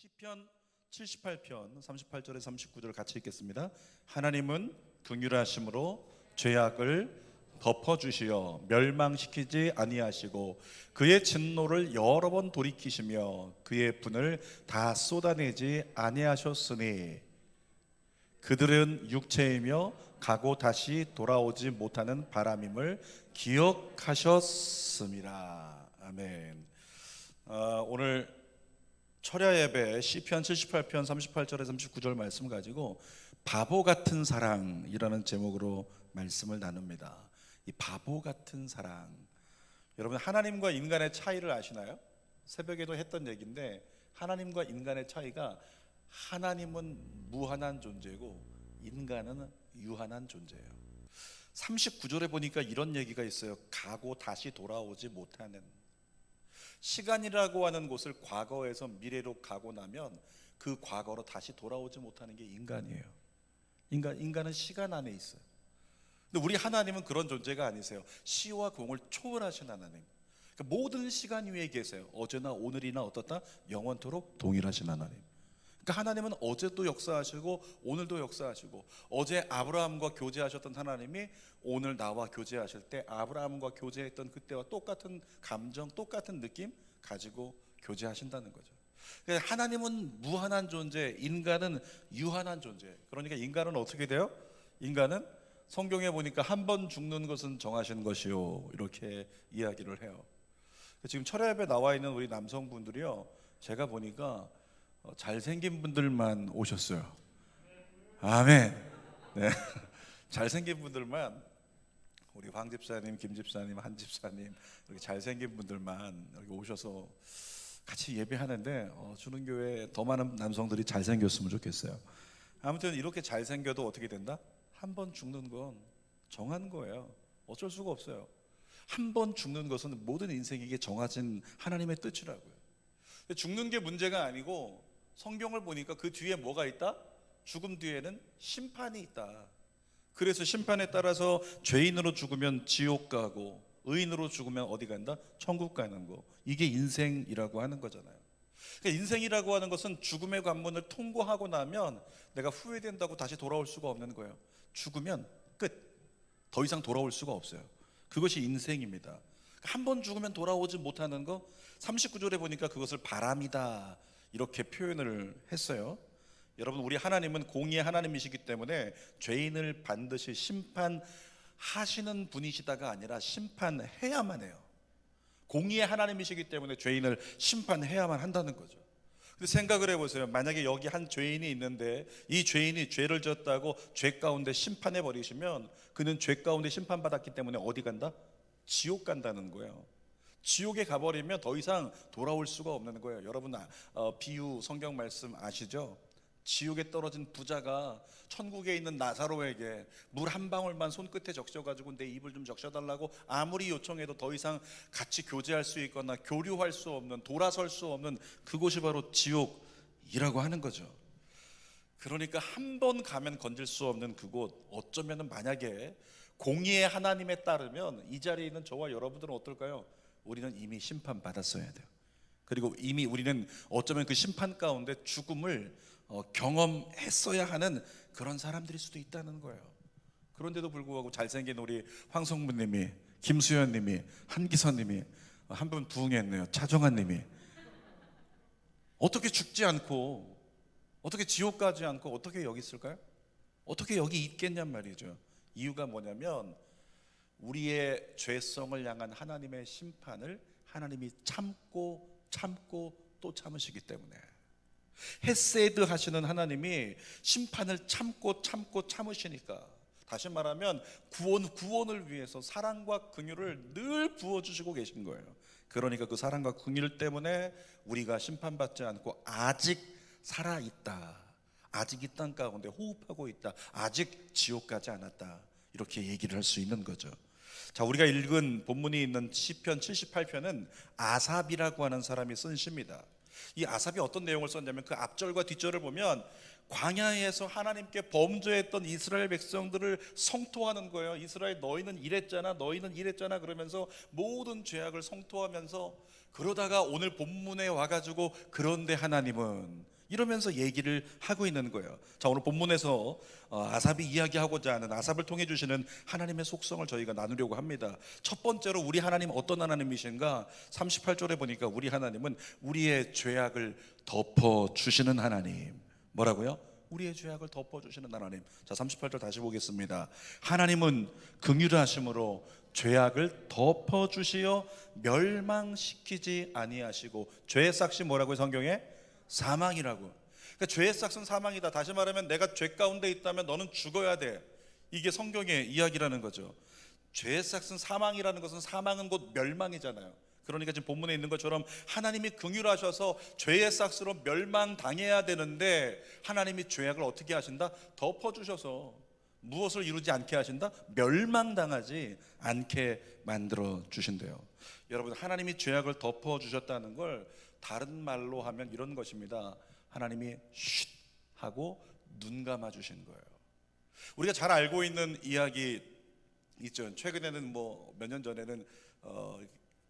시편 78편 38절에 39절 같이 읽겠습니다. 하나님은 긍휼하심으로 죄악을 덮어주시어 멸망시키지 아니하시고 그의 진노를 여러 번 돌이키시며 그의 분을 다 쏟아내지 아니하셨으니 그들은 육체이며 가고 다시 돌아오지 못하는 바람임을 기억하셨습니다. 아멘. 오늘 철야 예배 시편 78편 38절에 39절 말씀 가지고 바보 같은 사랑이라는 제목으로 말씀을 나눕니다. 이 바보 같은 사랑, 여러분 하나님과 인간의 차이를 아시나요? 새벽에도 했던 얘기인데 하나님과 인간의 차이가 하나님은 무한한 존재고 인간은 유한한 존재예요. 39절에 보니까 이런 얘기가 있어요. 가고 다시 돌아오지 못하는, 시간이라고 하는 곳을 과거에서 미래로 가고 나면 그 과거로 다시 돌아오지 못하는 게 인간이에요. 인간은 시간 안에 있어요. 근데 우리 하나님은 그런 존재가 아니세요. 시와 공을 초월하신 하나님. 그러니까 모든 시간 위에 계세요. 어제나 오늘이나 어떻다? 영원토록 동일하신 하나님. 그러니까 하나님은 어제도 역사하시고 오늘도 역사하시고, 어제 아브라함과 교제하셨던 하나님이 오늘 나와 교제하실 때 아브라함과 교제했던 그때와 똑같은 감정, 똑같은 느낌 가지고 교제하신다는 거죠. 그러니까 하나님은 무한한 존재, 인간은 유한한 존재. 그러니까 인간은 어떻게 돼요? 인간은 성경에 보니까 한 번 죽는 것은 정하신 것이요, 이렇게 이야기를 해요. 지금 철야예배 나와 있는 우리 남성분들이요, 제가 보니까 잘생긴 분들만 오셨어요. 아멘. 네. 잘생긴 분들만, 우리 황 집사님, 김 집사님, 한 집사님, 이렇게 잘생긴 분들만 여기 오셔서 같이 예배하는데 주는 교회에 더 많은 남성들이 잘생겼으면 좋겠어요. 아무튼 이렇게 잘생겨도 어떻게 된다? 한 번 죽는 건 정한 거예요. 어쩔 수가 없어요. 한 번 죽는 것은 모든 인생에게 정해진 하나님의 뜻이라고요. 죽는 게 문제가 아니고, 성경을 보니까 그 뒤에 뭐가 있다? 죽음 뒤에는 심판이 있다. 그래서 심판에 따라서 죄인으로 죽으면 지옥 가고 의인으로 죽으면 어디 간다? 천국 가는 거. 이게 인생이라고 하는 거잖아요. 그러니까 인생이라고 하는 것은 죽음의 관문을 통과하고 나면 내가 후회된다고 다시 돌아올 수가 없는 거예요. 죽으면 끝. 더 이상 돌아올 수가 없어요. 그것이 인생입니다. 한 번 죽으면 돌아오지 못하는 거, 39절에 보니까 그것을 바람이다 이렇게 표현을 했어요. 여러분, 우리 하나님은 공의의 하나님이시기 때문에 죄인을 반드시 심판하시는 분이시다가 아니라 심판해야만 해요. 공의의 하나님이시기 때문에 죄인을 심판해야만 한다는 거죠. 근데 생각을 해보세요. 만약에 여기 한 죄인이 있는데 이 죄인이 죄를 졌다고 죄 가운데 심판해 버리시면 그는 죄 가운데 심판받았기 때문에 어디 간다? 지옥 간다는 거예요. 지옥에 가버리면 더 이상 돌아올 수가 없는 거예요. 여러분 비유 성경 말씀 아시죠? 지옥에 떨어진 부자가 천국에 있는 나사로에게 물 한 방울만 손끝에 적셔가지고 내 입을 좀 적셔달라고 아무리 요청해도 더 이상 같이 교제할 수 있거나 교류할 수 없는, 돌아설 수 없는 그곳이 바로 지옥이라고 하는 거죠. 그러니까 한 번 가면 건질 수 없는 그곳, 어쩌면 만약에 공의의 하나님에 따르면 이 자리에 있는 저와 여러분들은 어떨까요? 우리는 이미 심판받았어야 돼요. 그리고 이미 우리는 어쩌면 그 심판 가운데 죽음을 경험했어야 하는 그런 사람들일 수도 있다는 거예요. 그런데도 불구하고 잘생긴 우리 황성무님이, 김수현님이, 한기선님이, 한 분 부응했네요, 차정환님이, 어떻게 죽지 않고 어떻게 지옥 가지 않고 어떻게 여기 있을까요? 어떻게 여기 있겠냔 말이죠. 이유가 뭐냐면 우리의 죄성을 향한 하나님의 심판을 하나님이 참고 또 참으시기 때문에, 헤세드 하시는 하나님이 심판을 참고 참으시니까, 다시 말하면 구원을 위해서 사랑과 긍휼을 늘 부어주시고 계신 거예요. 그러니까 그 사랑과 긍휼 때문에 우리가 심판받지 않고 아직 살아있다, 아직 이 땅 가운데 호흡하고 있다, 아직 지옥 가지 않았다, 이렇게 얘기를 할 수 있는 거죠. 자, 우리가 읽은 본문이 있는 시편 78편은 아삽이라고 하는 사람이 쓴 시입니다. 이 아삽이 어떤 내용을 썼냐면 그 앞절과 뒷절을 보면 광야에서 하나님께 범죄했던 이스라엘 백성들을 성토하는 거예요. 이스라엘 너희는 이랬잖아 그러면서 모든 죄악을 성토하면서, 그러다가 오늘 본문에 와가지고 그런데 하나님은 이러면서 얘기를 하고 있는 거예요. 자, 오늘 본문에서 아삽이 이야기하고자 하는, 아삽을 통해 주시는 하나님의 속성을 저희가 나누려고 합니다. 첫 번째로 우리 하나님 어떤 하나님이신가? 38절에 보니까 우리 하나님은 우리의 죄악을 덮어주시는 하나님. 뭐라고요? 우리의 죄악을 덮어주시는 하나님. 자, 38절 다시 보겠습니다. 하나님은 긍휼하심으로 죄악을 덮어주시어 멸망시키지 아니하시고. 죄의 삭시 뭐라고요? 성경에? 사망이라고. 그러니까 죄의 삭은 사망이다. 다시 말하면 내가 죄 가운데 있다면 너는 죽어야 돼. 이게 성경의 이야기라는 거죠. 죄의 삭은 사망이라는 것은, 사망은 곧 멸망이잖아요. 그러니까 지금 본문에 있는 것처럼 하나님이 긍휼하셔서 죄의 삭스로 멸망당해야 되는데 하나님이 죄악을 어떻게 하신다? 덮어주셔서 무엇을 이루지 않게 하신다? 멸망당하지 않게 만들어 주신대요. 여러분, 하나님이 죄악을 덮어주셨다는 걸 다른 말로 하면 이런 것입니다. 하나님이 쉿 하고 눈 감아 주신 거예요. 우리가 잘 알고 있는 이야기 있죠. 최근에는 뭐 몇 년 전에는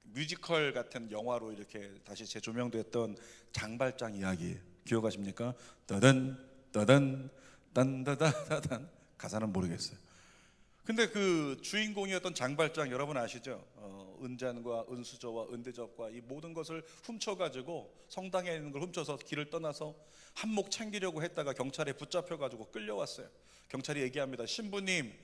뮤지컬 같은 영화로 이렇게 다시 재조명됐던 장발장 이야기 기억하십니까? 떠든 떠든 딴다다다단. 가사는 모르겠어요. 근데 그 주인공이었던 장발장 여러분 아시죠? 은잔과 은수저와 은대접과 이 모든 것을 훔쳐가지고, 성당에 있는 걸 훔쳐서 길을 떠나서 한몫 챙기려고 했다가 경찰에 붙잡혀가지고 끌려왔어요. 경찰이 얘기합니다. 신부님,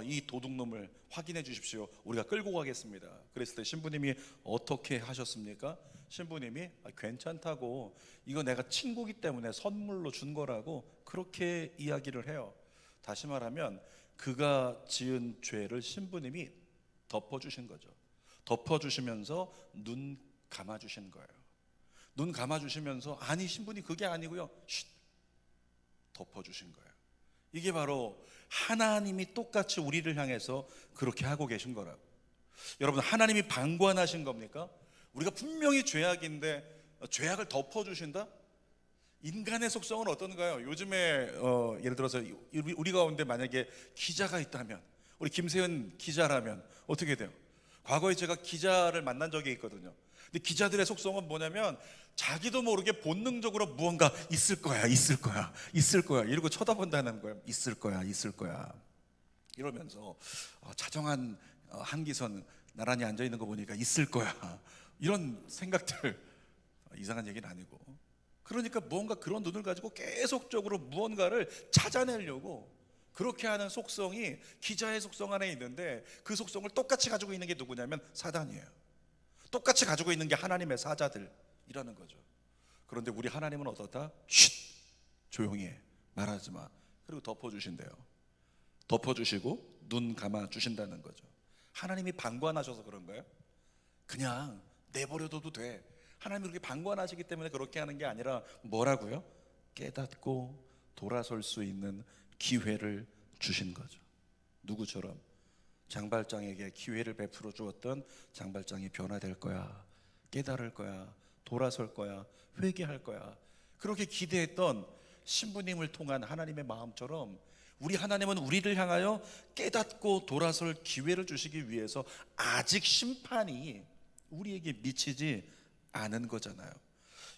이 도둑놈을 확인해 주십시오. 우리가 끌고 가겠습니다. 그랬을 때 신부님이 어떻게 하셨습니까? 신부님이 괜찮다고, 이거 내가 친구기 때문에 선물로 준 거라고 그렇게 이야기를 해요. 다시 말하면 그가 지은 죄를 신부님이 덮어주신 거죠. 덮어주시면서 눈 감아주신 거예요. 눈 감아주시면서, 아니 신부님 그게 아니고요, 쉿, 덮어주신 거예요. 이게 바로 하나님이 똑같이 우리를 향해서 그렇게 하고 계신 거라고. 여러분, 하나님이 방관하신 겁니까? 우리가 분명히 죄악인데 죄악을 덮어주신다? 인간의 속성은 어떤가요? 요즘에 예를 들어서 우리 가운데 만약에 기자가 있다면, 우리 김세은 기자라면 어떻게 돼요? 과거에 제가 기자를 만난 적이 있거든요. 근데 기자들의 속성은 뭐냐면 자기도 모르게 본능적으로 무언가 있을 거야, 있을 거야, 있을 거야 이러고 쳐다본다는 거예요. 있을 거야, 있을 거야 이러면서 자정한 한기선 나란히 앉아 있는 거 보니까 있을 거야, 이런 생각들. 이상한 얘기는 아니고, 그러니까 무언가 그런 눈을 가지고 계속적으로 무언가를 찾아내려고 그렇게 하는 속성이 기자의 속성 안에 있는데, 그 속성을 똑같이 가지고 있는 게 누구냐면 사단이에요. 똑같이 가지고 있는 게 하나님의 사자들이라는 거죠. 그런데 우리 하나님은 어떻다? 쉿! 조용히 해, 말하지 마. 그리고 덮어주신대요. 덮어주시고 눈 감아주신다는 거죠. 하나님이 방관하셔서 그런 거예요? 그냥 내버려둬도 돼. 하나님이 그렇게 방관하시기 때문에 그렇게 하는 게 아니라 뭐라고요? 깨닫고 돌아설 수 있는 기회를 주신 거죠. 누구처럼? 장발장에게 기회를 베풀어 주었던 장발장이 변화될 거야, 깨달을 거야, 돌아설 거야, 회개할 거야, 그렇게 기대했던 신부님을 통한 하나님의 마음처럼 우리 하나님은 우리를 향하여 깨닫고 돌아설 기회를 주시기 위해서 아직 심판이 우리에게 미치지 않은 거잖아요.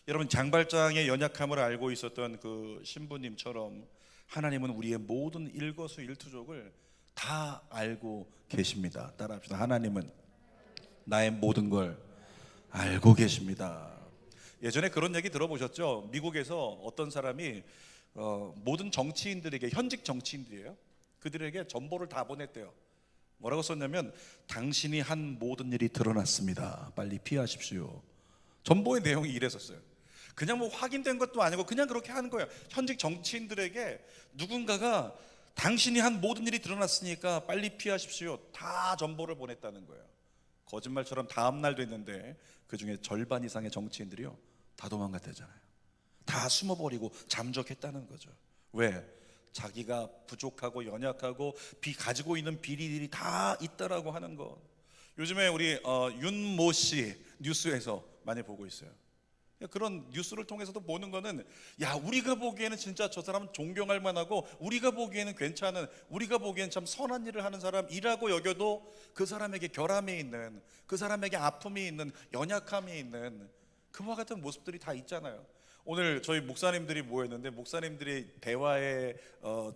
여러분, 장발장의 연약함을 알고 있었던 그 신부님처럼 하나님은 우리의 모든 일거수일투족을 다 알고 계십니다. 따라합시다. 하나님은 나의 모든 걸 알고 계십니다. 예전에 그런 얘기 들어보셨죠? 미국에서 어떤 사람이 모든 정치인들에게, 현직 정치인들이에요, 그들에게 전보를 다 보냈대요. 뭐라고 썼냐면, 당신이 한 모든 일이 드러났습니다, 빨리 피하십시오. 전보의 내용이 이랬었어요. 그냥 뭐 확인된 것도 아니고 그냥 그렇게 하는 거예요. 현직 정치인들에게 누군가가 당신이 한 모든 일이 드러났으니까 빨리 피하십시오, 다 전보를 보냈다는 거예요. 거짓말처럼 다음날 됐는데 그 중에 절반 이상의 정치인들이요 다 도망갔다잖아요. 다 숨어버리고 잠적했다는 거죠. 왜? 자기가 부족하고 연약하고 가지고 있는 비리들이 다 있다라고 하는 것. 요즘에 우리 윤모 씨 뉴스에서 많이 보고 있어요. 그런 뉴스를 통해서도 보는 거는, 야, 우리가 보기에는 진짜 저 사람은 존경할 만하고 우리가 보기에는 괜찮은, 우리가 보기에는 참 선한 일을 하는 사람이라고 여겨도 그 사람에게 결함이 있는, 그 사람에게 아픔이 있는, 연약함이 있는 그와 같은 모습들이 다 있잖아요. 오늘 저희 목사님들이 모였는데 목사님들이 대화의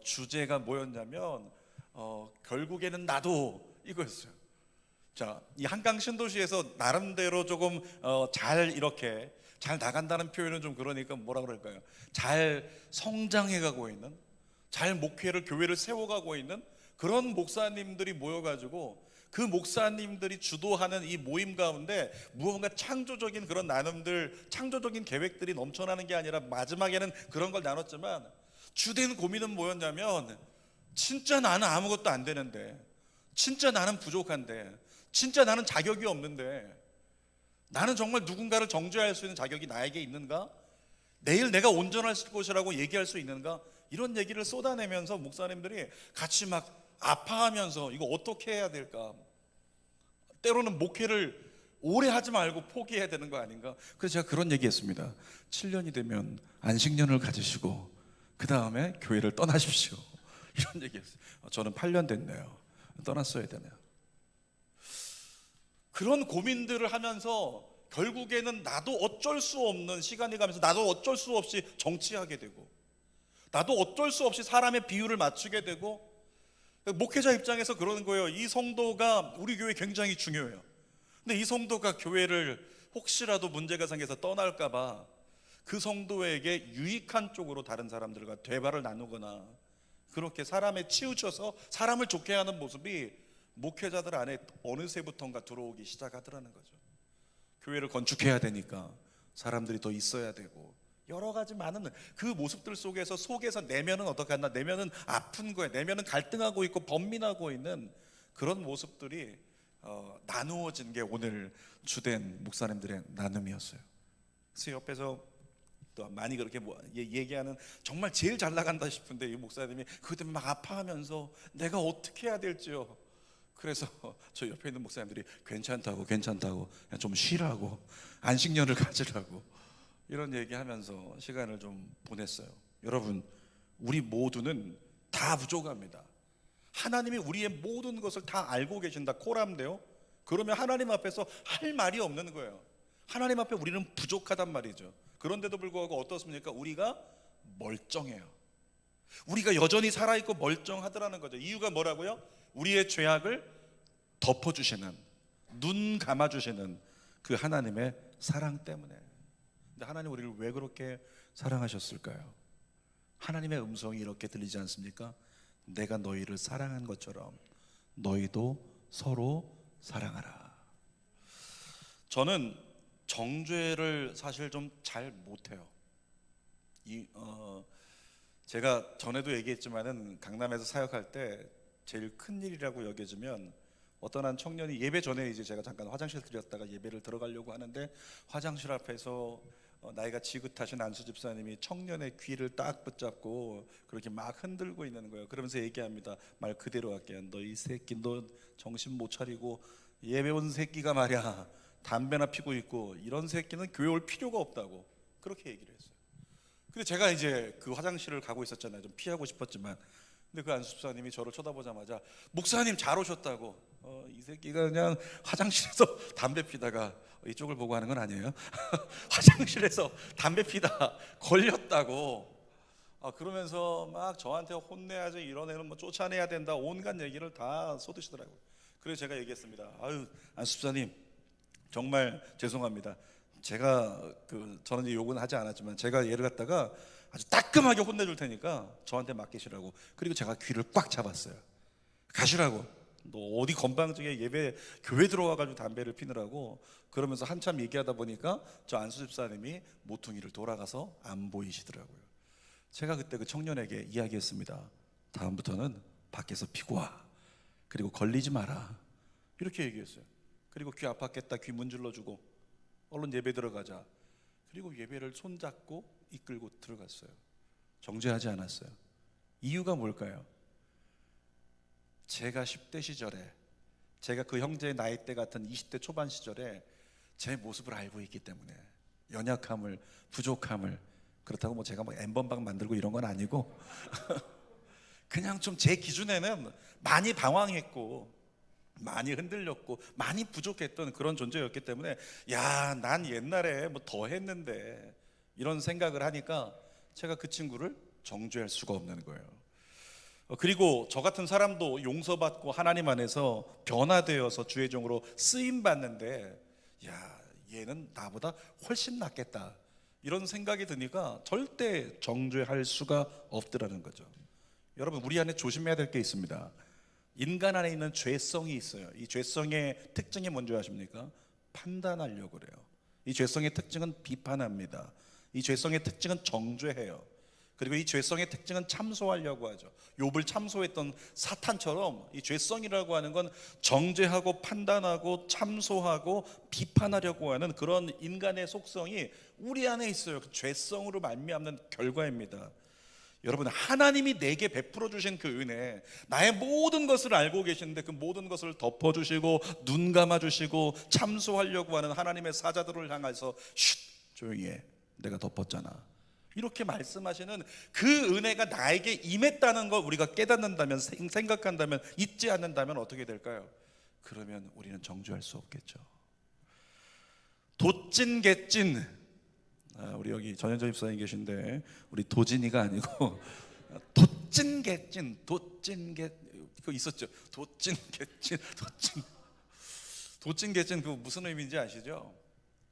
주제가 뭐였냐면 결국에는 나도 이거였어요. 자, 이 한강 신도시에서 나름대로 조금 이렇게 잘 나간다는 표현은 좀 그러니까 뭐라 그럴까요? 잘 성장해가고 있는, 잘 목회를 교회를 세워가고 있는 그런 목사님들이 모여가지고 그 목사님들이 주도하는 이 모임 가운데 무언가 창조적인 그런 나눔들, 창조적인 계획들이 넘쳐나는 게 아니라 마지막에는 그런 걸 나눴지만 주된 고민은 뭐였냐면 진짜 나는 아무것도 안 되는데, 진짜 나는 부족한데, 진짜 나는 자격이 없는데, 나는 정말 누군가를 정죄할 수 있는 자격이 나에게 있는가? 내일 내가 온전할 것이라고 얘기할 수 있는가? 이런 얘기를 쏟아내면서 목사님들이 같이 막 아파하면서 이거 어떻게 해야 될까? 때로는 목회를 오래 하지 말고 포기해야 되는 거 아닌가? 그래서 제가 그런 얘기했습니다. 7년이 되면 안식년을 가지시고 그 다음에 교회를 떠나십시오. 이런 얘기했어요. 저는 8년 됐네요. 떠났어야 되네요. 그런 고민들을 하면서 결국에는 나도 어쩔 수 없는 시간이 가면서 나도 어쩔 수 없이 정치하게 되고, 나도 어쩔 수 없이 사람의 비율을 맞추게 되고, 목회자 입장에서 그러는 거예요. 이 성도가 우리 교회 굉장히 중요해요. 근데 이 성도가 교회를 혹시라도 문제가 생겨서 떠날까봐 그 성도에게 유익한 쪽으로 다른 사람들과 대화를 나누거나 그렇게 사람에 치우쳐서 사람을 좋게 하는 모습이 목회자들 안에 어느새부턴가 들어오기 시작하더라는 거죠. 교회를 건축해야 되니까 사람들이 더 있어야 되고 여러 가지 많은 그 모습들 속에서 내면은 어떻게 한다? 내면은 아픈 거예요. 내면은 갈등하고 있고 번민하고 있는 그런 모습들이 나누어진 게 오늘 주된 목사님들의 나눔이었어요. 그래서 옆에서 또 많이 그렇게 얘기하는 정말 제일 잘 나간다 싶은데 이 목사님이 그것 때문에 막 아파하면서 내가 어떻게 해야 될지요. 그래서 저 옆에 있는 목사님들이 괜찮다고 그냥 좀 쉬라고 안식년을 가지라고 이런 얘기하면서 시간을 좀 보냈어요. 여러분, 우리 모두는 다 부족합니다. 하나님이 우리의 모든 것을 다 알고 계신다 코람데요. 그러면 하나님 앞에서 할 말이 없는 거예요. 하나님 앞에 우리는 부족하단 말이죠. 그런데도 불구하고 어떻습니까? 우리가 멀쩡해요. 우리가 여전히 살아있고 멀쩡하더라는 거죠. 이유가 뭐라고요? 우리의 죄악을 덮어주시는, 눈 감아주시는 그 하나님의 사랑 때문에. 근데 하나님 우리를 왜 그렇게 사랑하셨을까요? 하나님의 음성이 이렇게 들리지 않습니까? 내가 너희를 사랑한 것처럼 너희도 서로 사랑하라. 저는 정죄를 사실 좀 잘 못해요. 제가 전에도 얘기했지만은 강남에서 사역할 때 제일 큰 일이라고 여겨지면 어떤 한 청년이 예배 전에 이제 제가 잠깐 화장실 들렸다가 예배를 들어가려고 하는데 화장실 앞에서 나이가 지긋하신 안수 집사님이 청년의 귀를 딱 붙잡고 그렇게 막 흔들고 있는 거예요. 그러면서 얘기합니다. 말 그대로 할게요. 너 이 새끼, 너 정신 못 차리고 예배 온 새끼가 말이야 담배나 피고 있고 이런 새끼는 교회 올 필요가 없다고 그렇게 얘기를 했어요. 근데 제가 이제 그 화장실을 가고 있었잖아요. 좀 피하고 싶었지만 근데 그 안수 집사님이 저를 쳐다보자마자 목사님 잘 오셨다고. 이 새끼가 그냥 화장실에서 담배 피다가 이쪽을 보고 하는 건 아니에요. 화장실에서 담배 피다 걸렸다고. 그러면서 막 저한테 혼내야지, 이런 애는 뭐 쫓아내야 된다, 온갖 얘기를 다 쏟으시더라고요. 그래서 제가 얘기했습니다. 아유, 안수 집사님 정말 죄송합니다. 제가 저는 이제 욕은 하지 않았지만 제가 얘를 갖다가 아주 따끔하게 혼내줄 테니까 저한테 맡기시라고. 그리고 제가 귀를 꽉 잡았어요. 가시라고. 너 어디 건방지게 예배 교회 들어와가지고 담배를 피느라고. 그러면서 한참 얘기하다 보니까 저 안수 집사님이 모퉁이를 돌아가서 안 보이시더라고요. 제가 그때 그 청년에게 이야기했습니다. 다음부터는 밖에서 피고 와. 그리고 걸리지 마라. 이렇게 얘기했어요. 그리고 귀 아팠겠다 귀 문질러주고 얼른 예배 들어가자. 그리고 예배를 손잡고 이끌고 들어갔어요. 정죄하지 않았어요. 이유가 뭘까요? 제가 10대 시절에, 제가 그 형제의 나이대 같은 20대 초반 시절에 제 모습을 알고 있기 때문에, 연약함을, 부족함을. 그렇다고 뭐 제가 뭐 엠번방 만들고 이런 건 아니고 그냥 좀 제 기준에는 많이 방황했고 많이 흔들렸고 많이 부족했던 그런 존재였기 때문에 야, 난 옛날에 뭐 더 했는데 이런 생각을 하니까 제가 그 친구를 정죄할 수가 없는 거예요. 그리고 저 같은 사람도 용서받고 하나님 안에서 변화되어서 주의 종으로 쓰임 받는데, 야, 얘는 나보다 훨씬 낫겠다, 이런 생각이 드니까 절대 정죄할 수가 없더라는 거죠. 여러분, 우리 안에 조심해야 될 게 있습니다. 인간 안에 있는 죄성이 있어요. 이 죄성의 특징이 뭔지 아십니까? 판단하려고 그래요. 이 죄성의 특징은 비판합니다. 이 죄성의 특징은 정죄해요. 그리고 이 죄성의 특징은 참소하려고 하죠. 욥을 참소했던 사탄처럼 이 죄성이라고 하는 건 정죄하고 판단하고 참소하고 비판하려고 하는 그런 인간의 속성이 우리 안에 있어요. 그 죄성으로 말미암는 결과입니다. 여러분, 하나님이 내게 베풀어 주신 그 은혜, 나의 모든 것을 알고 계시는데 그 모든 것을 덮어주시고 눈 감아주시고 참소하려고 하는 하나님의 사자들을 향해서 쉿, 조용히 해, 내가 덮었잖아, 이렇게 말씀하시는 그 은혜가 나에게 임했다는 걸 우리가 깨닫는다면, 생각한다면, 잊지 않는다면 어떻게 될까요? 그러면 우리는 정죄할 수 없겠죠. 도찐 개찐, 우리 여기 전현정 집사님 계신데 우리 도진이가 아니고 도찐 개찐, 도찐 개, 그거 있었죠. 도찐 개찐, 도찐 개찐, 그 무슨 의미인지 아시죠?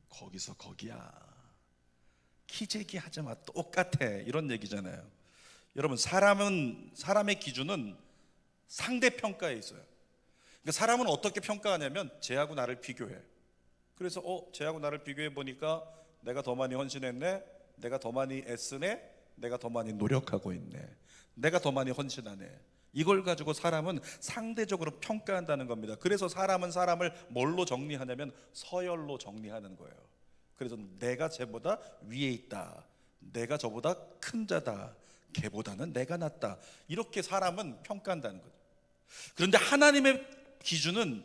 거기서 거기야, 키재기 하지 마, 똑같아, 이런 얘기잖아요. 여러분, 사람의 기준은 상대평가에 있어요. 그러니까 사람은 어떻게 평가하냐면 쟤하고 나를 비교해. 그래서 쟤하고 나를 비교해 보니까 내가 더 많이 헌신했네, 내가 더 많이 애쓰네, 내가 더 많이 노력하고 있네, 내가 더 많이 헌신하네. 이걸 가지고 사람은 상대적으로 평가한다는 겁니다. 그래서 사람은 사람을 뭘로 정리하냐면 서열로 정리하는 거예요. 그래서 내가 쟤보다 위에 있다, 내가 저보다 큰 자다, 걔보다는 내가 낫다, 이렇게 사람은 평가한다는 거죠. 그런데 하나님의 기준은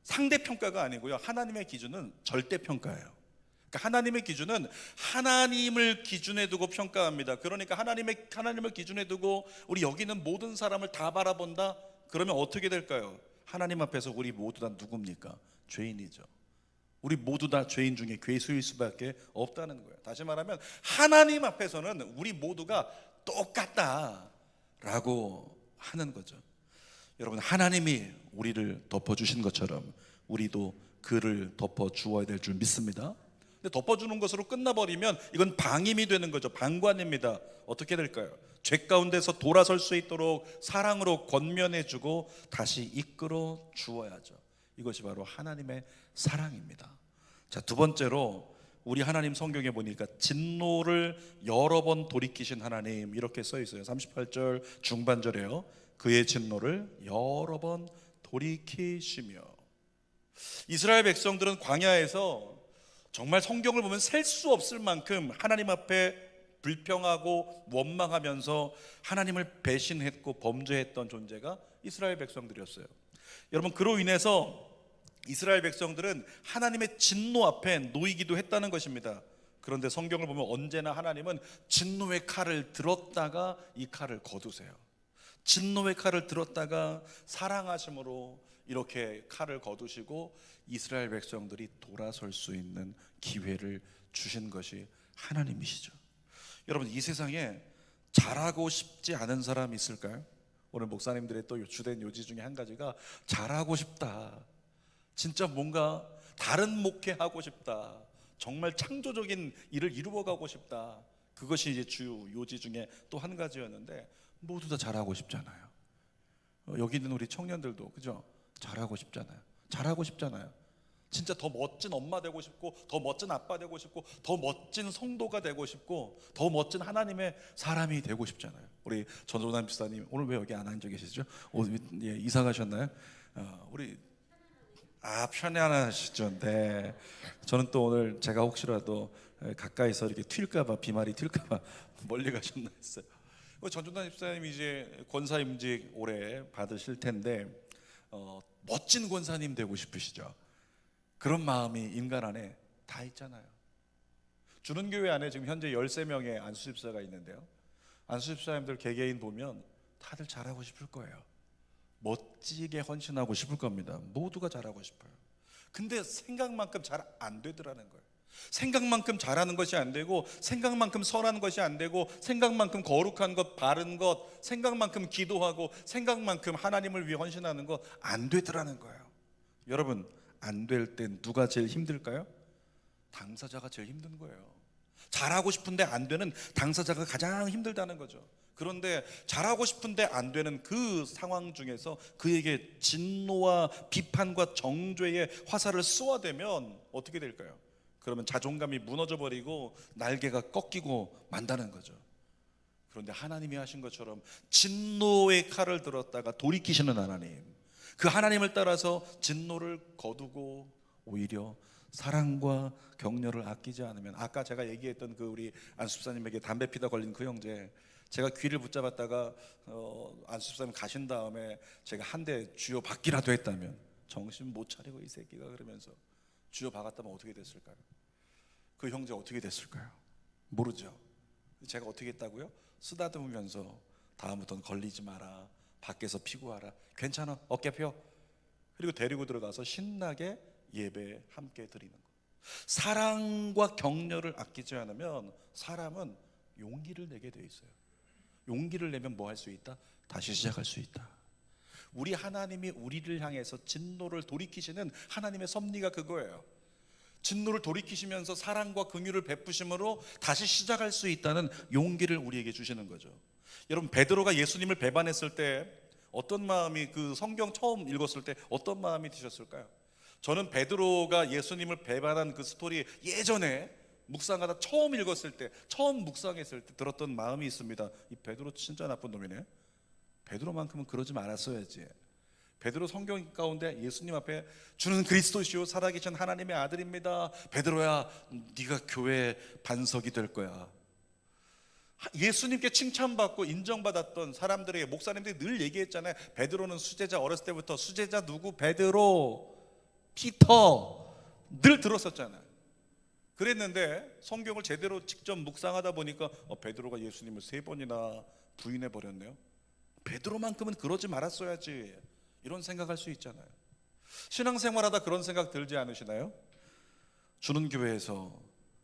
상대평가가 아니고요, 하나님의 기준은 절대평가예요. 그러니까 하나님의 기준은 하나님을 기준에 두고 평가합니다. 그러니까 하나님을 기준에 두고 우리 여기 있는 모든 사람을 다 바라본다? 그러면 어떻게 될까요? 하나님 앞에서 우리 모두 다 누굽니까? 죄인이죠. 우리 모두 다 죄인 중에 괴수일 수밖에 없다는 거예요. 다시 말하면 하나님 앞에서는 우리 모두가 똑같다라고 하는 거죠. 여러분, 하나님이 우리를 덮어주신 것처럼 우리도 그를 덮어주어야 될 줄 믿습니다. 근데 덮어주는 것으로 끝나버리면 이건 방임이 되는 거죠. 방관입니다. 어떻게 될까요? 죄 가운데서 돌아설 수 있도록 사랑으로 권면해주고 다시 이끌어 주어야죠. 이것이 바로 하나님의 사랑입니다. 자, 두 번째로 우리 하나님 성경에 보니까 진노를 여러 번 돌이키신 하나님, 이렇게 써 있어요. 38절 중반절에요. 그의 진노를 여러 번 돌이키시며. 이스라엘 백성들은 광야에서 정말 성경을 보면 셀 수 없을 만큼 하나님 앞에 불평하고 원망하면서 하나님을 배신했고 범죄했던 존재가 이스라엘 백성들이었어요. 여러분, 그로 인해서 이스라엘 백성들은 하나님의 진노 앞에 놓이기도 했다는 것입니다. 그런데 성경을 보면 언제나 하나님은 진노의 칼을 들었다가 이 칼을 거두세요. 진노의 칼을 들었다가 사랑하심으로 이렇게 칼을 거두시고 이스라엘 백성들이 돌아설 수 있는 기회를 주신 것이 하나님이시죠. 여러분, 이 세상에 잘하고 싶지 않은 사람이 있을까요? 오늘 목사님들의 또 주된 요지 중에 한 가지가 잘하고 싶다, 진짜 뭔가 다른 목회하고 싶다, 정말 창조적인 일을 이루어가고 싶다, 그것이 이제 주요 요지 중에 또 한 가지였는데 모두 다 잘하고 싶잖아요. 여기 있는 우리 청년들도 그죠? 잘하고 싶잖아요. 잘하고 싶잖아요. 진짜 더 멋진 엄마 되고 싶고, 더 멋진 아빠 되고 싶고, 더 멋진 성도가 되고 싶고, 더 멋진 하나님의 사람이 되고 싶잖아요. 우리 전조남 집사님 오늘 왜 여기 안 앉아 계시죠? 예, 이사 가셨나요? 우리 편안하시죠? 네. 저는 또 오늘 제가 혹시라도 가까이서 이렇게 튈까봐, 비말이 튈까봐 멀리 가셨나 했어요. 전조남 집사님이 이제 권사임직 올해 받으실 텐데 멋진 권사님 되고 싶으시죠? 그런 마음이 인간 안에 다 있잖아요. 주는교회 안에 지금 현재 13명의 안수집사가 있는데요, 안수집사님들 개개인 보면 다들 잘하고 싶을 거예요. 멋지게 헌신하고 싶을 겁니다. 모두가 잘하고 싶어요. 근데 생각만큼 잘 안 되더라는 거예요. 생각만큼 잘하는 것이 안 되고, 생각만큼 선한 것이 안 되고, 생각만큼 거룩한 것, 바른 것, 생각만큼 기도하고, 생각만큼 하나님을 위해 헌신하는 것 안 되더라는 거예요. 여러분, 안 될 땐 누가 제일 힘들까요? 당사자가 제일 힘든 거예요. 잘하고 싶은데 안 되는 당사자가 가장 힘들다는 거죠. 그런데 잘하고 싶은데 안 되는 그 상황 중에서 그에게 진노와 비판과 정죄의 화살을 쏘아대면 어떻게 될까요? 그러면 자존감이 무너져 버리고 날개가 꺾이고 만다는 거죠. 그런데 하나님이 하신 것처럼 진노의 칼을 들었다가 돌이키시는 하나님, 그 하나님을 따라서 진노를 거두고 오히려 사랑과 격려를 아끼지 않으면, 아까 제가 얘기했던 그 우리 안수사님에게 담배 피다 걸린 그 형제, 제가 귀를 붙잡았다가 안수사님 가신 다음에 제가 한 대 쥐어 박기라도 했다면, 정신 못 차리고 이 새끼가 그러면서 쥐어 박았다면 어떻게 됐을까요? 그 형제 어떻게 됐을까요? 모르죠. 제가 어떻게 했다고요? 쓰다듬으면서 다음부터는 걸리지 마라, 밖에서 피고 와라, 괜찮아, 어깨 펴, 그리고 데리고 들어가서 신나게 예배 함께 드리는 거. 사랑과 격려를 아끼지 않으면 사람은 용기를 내게 돼 있어요. 용기를 내면 뭐 할 수 있다? 다시 시작할 수 있다. 우리 하나님이 우리를 향해서 진노를 돌이키시는 하나님의 섭리가 그거예요. 진노를 돌이키시면서 사랑과 긍휼을 베푸심으로 다시 시작할 수 있다는 용기를 우리에게 주시는 거죠. 여러분, 베드로가 예수님을 배반했을 때 어떤 마음이, 그 성경 처음 읽었을 때 어떤 마음이 드셨을까요? 저는 베드로가 예수님을 배반한 그 스토리 예전에 묵상하다 처음 읽었을 때, 처음 묵상했을 때 들었던 마음이 있습니다. 이 베드로 진짜 나쁜 놈이네. 베드로만큼은 그러지 말았어야지. 베드로 성경 가운데 예수님 앞에 주는 그리스도시요 살아계신 하나님의 아들입니다. 베드로야, 네가 교회의 반석이 될 거야. 예수님께 칭찬받고 인정받았던 사람들에게 목사님들이 늘 얘기했잖아요. 베드로는 수제자, 어렸을 때부터 수제자 누구? 베드로, 피터 늘 들었었잖아요. 그랬는데 성경을 제대로 직접 묵상하다 보니까 베드로가 예수님을 3번이나 부인해 버렸네요. 베드로만큼은 그러지 말았어야지, 이런 생각할 수 있잖아요. 신앙생활하다 그런 생각 들지 않으시나요? 주는 교회에서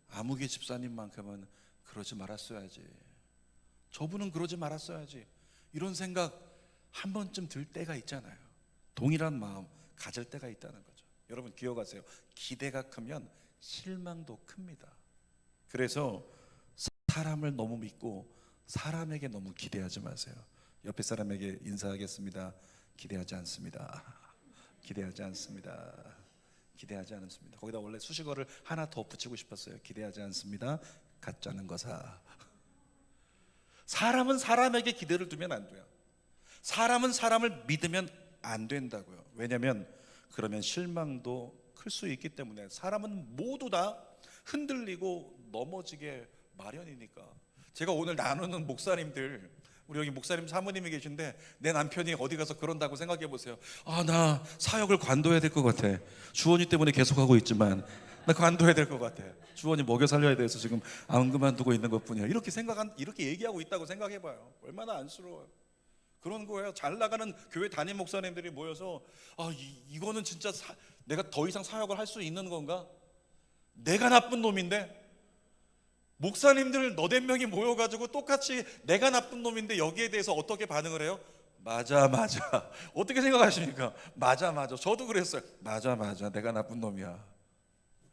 아무개 집사님만큼은 그러지 말았어야지, 저분은 그러지 말았어야지, 이런 생각 한 번쯤 들 때가 있잖아요. 동일한 마음 가질 때가 있다는 거죠. 여러분 기억하세요. 기대가 크면 실망도 큽니다. 그래서 사람을 너무 믿고 사람에게 너무 기대하지 마세요. 옆에 사람에게 인사하겠습니다. 기대하지 않습니다. 기대하지 않습니다. 기대하지 않습니다. 거기다 원래 수식어를 하나 더 붙이고 싶었어요. 기대하지 않습니다. 가짜는 거사. 사람은 사람에게 기대를 두면 안 돼요. 사람은 사람을 믿으면 안 된다고요. 왜냐하면 그러면 실망도 클 수 있기 때문에. 사람은 모두 다 흔들리고 넘어지게 마련이니까. 제가 오늘 나누는 목사님들, 우리 여기 목사님 사모님이 계신데 내 남편이 어디 가서 그런다고 생각해 보세요. 나 사역을 관둬야 될 것 같아. 주원이 때문에 계속하고 있지만 나 관둬야 될 것 같아. 주원이 먹여 살려야 돼서 지금 안 그만두고 있는 것뿐이야. 이렇게 얘기하고 있다고 생각해 봐요. 얼마나 안쓰러워요. 그런 거예요. 잘 나가는 교회 담임 목사님들이 모여서 이거는 진짜 내가 더 이상 사역을 할 수 있는 건가? 내가 나쁜 놈인데. 목사님들 너댓 명이 모여가지고 똑같이 내가 나쁜 놈인데 여기에 대해서 어떻게 반응을 해요? 맞아. 어떻게 생각하십니까? 맞아. 저도 그랬어요. 맞아. 내가 나쁜 놈이야.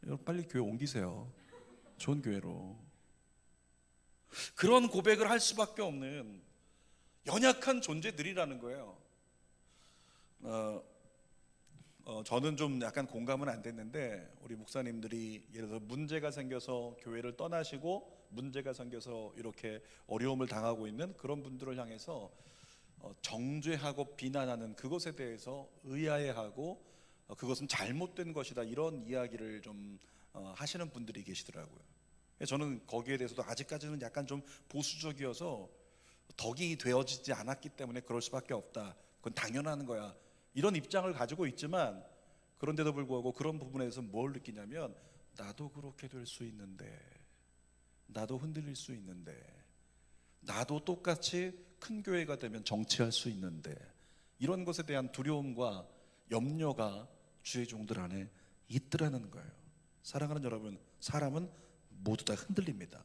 여러분 빨리 교회 옮기세요. 좋은 교회로. 그런 고백을 할 수밖에 없는 연약한 존재들이라는 거예요. 저는 좀 약간 공감은 안 됐는데, 우리 목사님들이 예를 들어 문제가 생겨서 교회를 떠나시고 문제가 생겨서 이렇게 어려움을 당하고 있는 그런 분들을 향해서 정죄하고 비난하는 그것에 대해서 의아해하고 그것은 잘못된 것이다, 이런 이야기를 좀 하시는 분들이 계시더라고요. 저는 거기에 대해서도 아직까지는 약간 좀 보수적이어서 덕이 되어지지 않았기 때문에 그럴 수밖에 없다, 그건 당연한 거야, 이런 입장을 가지고 있지만, 그런데도 불구하고 그런 부분에서 뭘 느끼냐면, 나도 그렇게 될 수 있는데, 나도 흔들릴 수 있는데, 나도 똑같이 큰 교회가 되면 정치할 수 있는데, 이런 것에 대한 두려움과 염려가 주의 종들 안에 있더라는 거예요. 사랑하는 여러분, 사람은 모두 다 흔들립니다.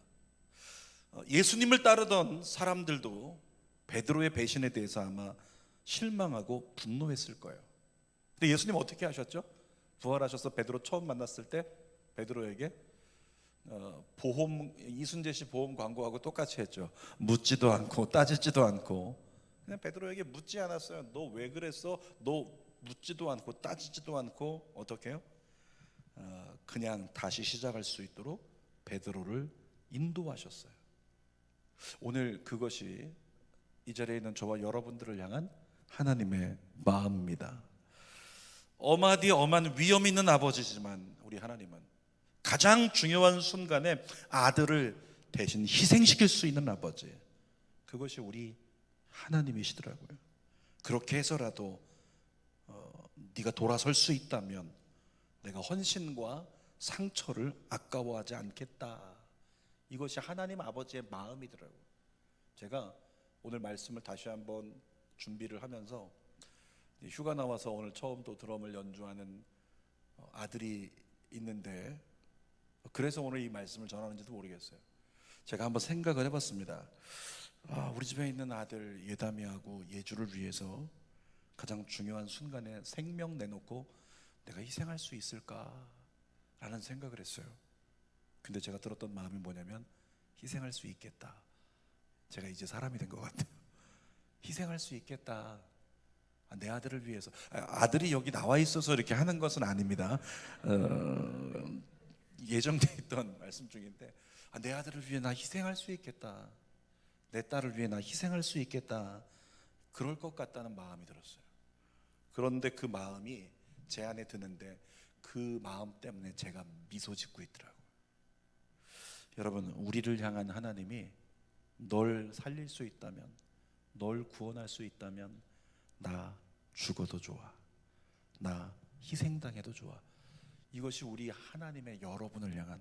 예수님을 따르던 사람들도 베드로의 배신에 대해서 아마 실망하고 분노했을 거예요. 근데 예수님 어떻게 하셨죠? 부활하셔서 베드로 처음 만났을 때 베드로에게 보험, 이순재 씨 보험 광고하고 똑같이 했죠. 묻지도 않고 따지지도 않고 그냥 베드로에게 묻지 않았어요. 너 왜 그랬어? 너 묻지도 않고 따지지도 않고 어떻게 해요? 그냥 다시 시작할 수 있도록 베드로를 인도하셨어요. 오늘 그것이 이 자리에 있는 저와 여러분들을 향한 하나님의 마음입니다. 엄하디 엄한 위험 있는 아버지지만 우리 하나님은 가장 중요한 순간에 아들을 대신 희생시킬 수 있는 아버지, 그것이 우리 하나님이시더라고요. 그렇게 해서라도 네가 돌아설 수 있다면 내가 헌신과 상처를 아까워하지 않겠다. 이것이 하나님 아버지의 마음이더라고요. 제가 오늘 말씀을 다시 한번 준비를 하면서 휴가 나와서 오늘 처음 또 드럼을 연주하는 아들이 있는데, 그래서 오늘 이 말씀을 전하는지도 모르겠어요. 제가 한번 생각을 해봤습니다. 우리 집에 있는 아들 예담이하고 예주를 위해서 가장 중요한 순간에 생명 내놓고 내가 희생할 수 있을까라는 생각을 했어요. 근데 제가 들었던 마음이 뭐냐면 희생할 수 있겠다. 제가 이제 사람이 된 것 같아요. 희생할 수 있겠다. 내 아들을 위해서. 아들이 여기 나와 있어서 이렇게 하는 것은 아닙니다. 예정돼 있던 말씀 중인데, 내 아들을 위해 나 희생할 수 있겠다. 내 딸을 위해 나 희생할 수 있겠다. 그럴 것 같다는 마음이 들었어요. 그런데 그 마음이 제 안에 드는데 그 마음 때문에 제가 미소 짓고 있더라고요. 여러분, 우리를 향한 하나님이 널 살릴 수 있다면, 널 구원할 수 있다면 나 죽어도 좋아, 나 희생당해도 좋아. 이것이 우리 하나님의 여러분을 향한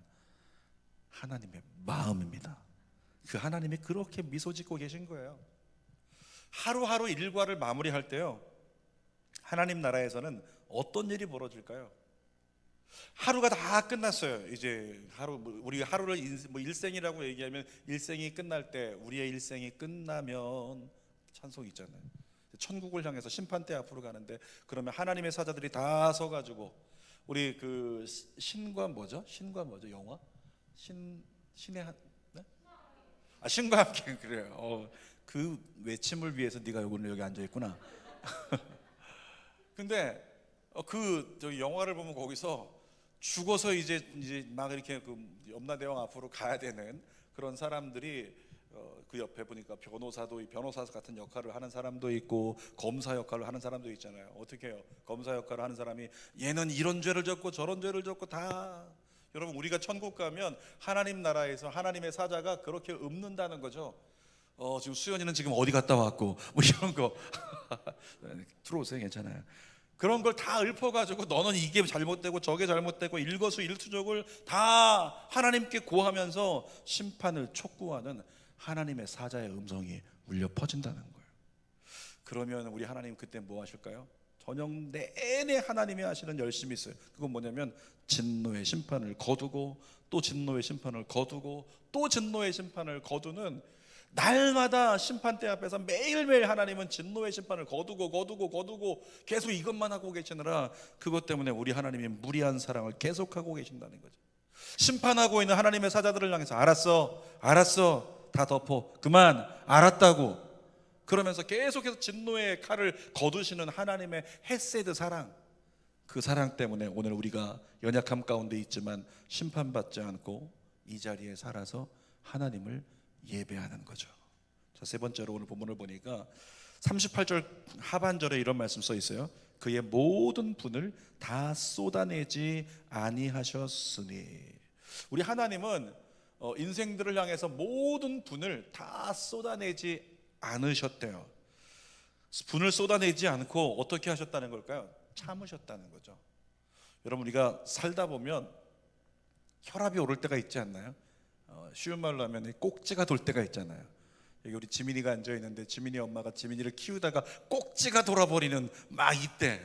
하나님의 마음입니다. 그 하나님이 그렇게 미소 짓고 계신 거예요. 하루하루 일과를 마무리할 때요, 하나님 나라에서는 어떤 일이 벌어질까요? 하루가 다 끝났어요. 이제 우리 하루를 일생이라고 얘기하면 일생이 끝날 때, 우리의 일생이 끝나면 찬송 있잖아요. 천국을 향해서 심판대 앞으로 가는데, 그러면 하나님의 사자들이 다 서가지고 우리 그 신과 뭐죠? 영화? 신의 네? 신과 함께. 그래요. 그 외침을 위해서 네가 오늘 여기 앉아 있구나. 근데 저기 영화를 보면 거기서 죽어서 이제 막 이렇게 그 염라대왕 앞으로 가야 되는 그런 사람들이 그 옆에 보니까 변호사 같은 역할을 하는 사람도 있고 검사 역할을 하는 사람도 있잖아요. 어떻게 해요? 검사 역할을 하는 사람이 얘는 이런 죄를 졌고 저런 죄를 졌고 다. 여러분, 우리가 천국 가면 하나님 나라에서 하나님의 사자가 그렇게 읊는다는 거죠. 지금 수연이는 지금 어디 갔다 왔고 뭐 이런 거 들어오세요. 괜찮아요. 그런 걸 다 읊어가지고 너는 이게 잘못되고 저게 잘못되고 일거수일투족을 다 하나님께 고하면서 심판을 촉구하는 하나님의 사자의 음성이 울려 퍼진다는 거예요. 그러면 우리 하나님 그때 뭐 하실까요? 저녁 내내 하나님이 하시는 열심이 있어요. 그건 뭐냐면 진노의 심판을 거두고 또 진노의 심판을 거두고 또 진노의 심판을 거두는, 날마다 심판대 앞에서 매일매일 하나님은 진노의 심판을 거두고 계속 이것만 하고 계시느라, 그것 때문에 우리 하나님이 무리한 사랑을 계속하고 계신다는 거죠. 심판하고 있는 하나님의 사자들을 향해서 알았어 다 덮어, 그만, 알았다고 그러면서 계속해서 진노의 칼을 거두시는 하나님의 헤세드 사랑, 그 사랑 때문에 오늘 우리가 연약함 가운데 있지만 심판받지 않고 이 자리에 살아서 하나님을 예배하는 거죠. 자, 세 번째로 오늘 본문을 보니까 38절 하반절에 이런 말씀 써 있어요. 그의 모든 분을 다 쏟아내지 아니하셨으니. 우리 하나님은 인생들을 향해서 모든 분을 다 쏟아내지 않으셨대요. 분을 쏟아내지 않고 어떻게 하셨다는 걸까요? 참으셨다는 거죠. 여러분, 우리가 살다 보면 혈압이 오를 때가 있지 않나요? 쉬운 말로 하면 꼭지가 돌 때가 있잖아요. 여기 우리 지민이가 앉아 있는데 지민이 엄마가 지민이를 키우다가 꼭지가 돌아버리는 막 이때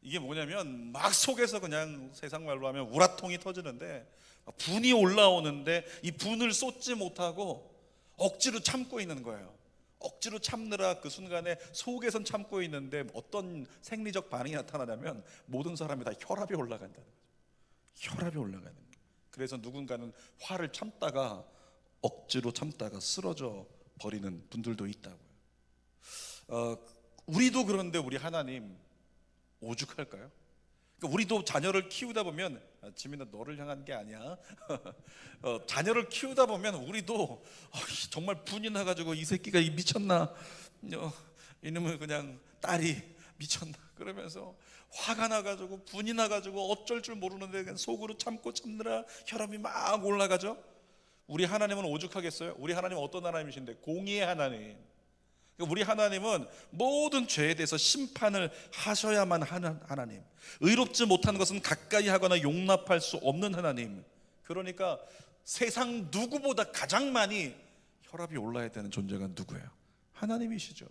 이게 뭐냐면 막 속에서 그냥 세상 말로 하면 우라통이 터지는데 분이 올라오는데 이 분을 쏟지 못하고 억지로 참고 있는 거예요. 억지로 참느라 그 순간에 속에선 참고 있는데 어떤 생리적 반응이 나타나냐면 모든 사람이 다 혈압이 올라간다는 거죠. 혈압이 올라가는 거예요. 그래서 누군가는 화를 참다가 억지로 참다가 쓰러져 버리는 분들도 있다고요. 우리도 그런데 우리 하나님 오죽할까요? 그러니까 우리도 자녀를 키우다 보면 지민아 너를 향한 게 아니야. 자녀를 키우다 보면 우리도 정말 분이 나가지고 이 새끼가 미쳤나, 이놈의 그냥 딸이 미쳤나 그러면서 화가 나가지고 분이 나가지고 어쩔 줄 모르는데 그냥 속으로 참고 참느라 혈압이 막 올라가죠. 우리 하나님은 오죽하겠어요? 우리 하나님은 어떤 하나님이신데? 공의의 하나님. 우리 하나님은 모든 죄에 대해서 심판을 하셔야만 하는 하나님, 의롭지 못한 것은 가까이 하거나 용납할 수 없는 하나님. 그러니까 세상 누구보다 가장 많이 혈압이 올라야 되는 존재가 누구예요? 하나님이시죠.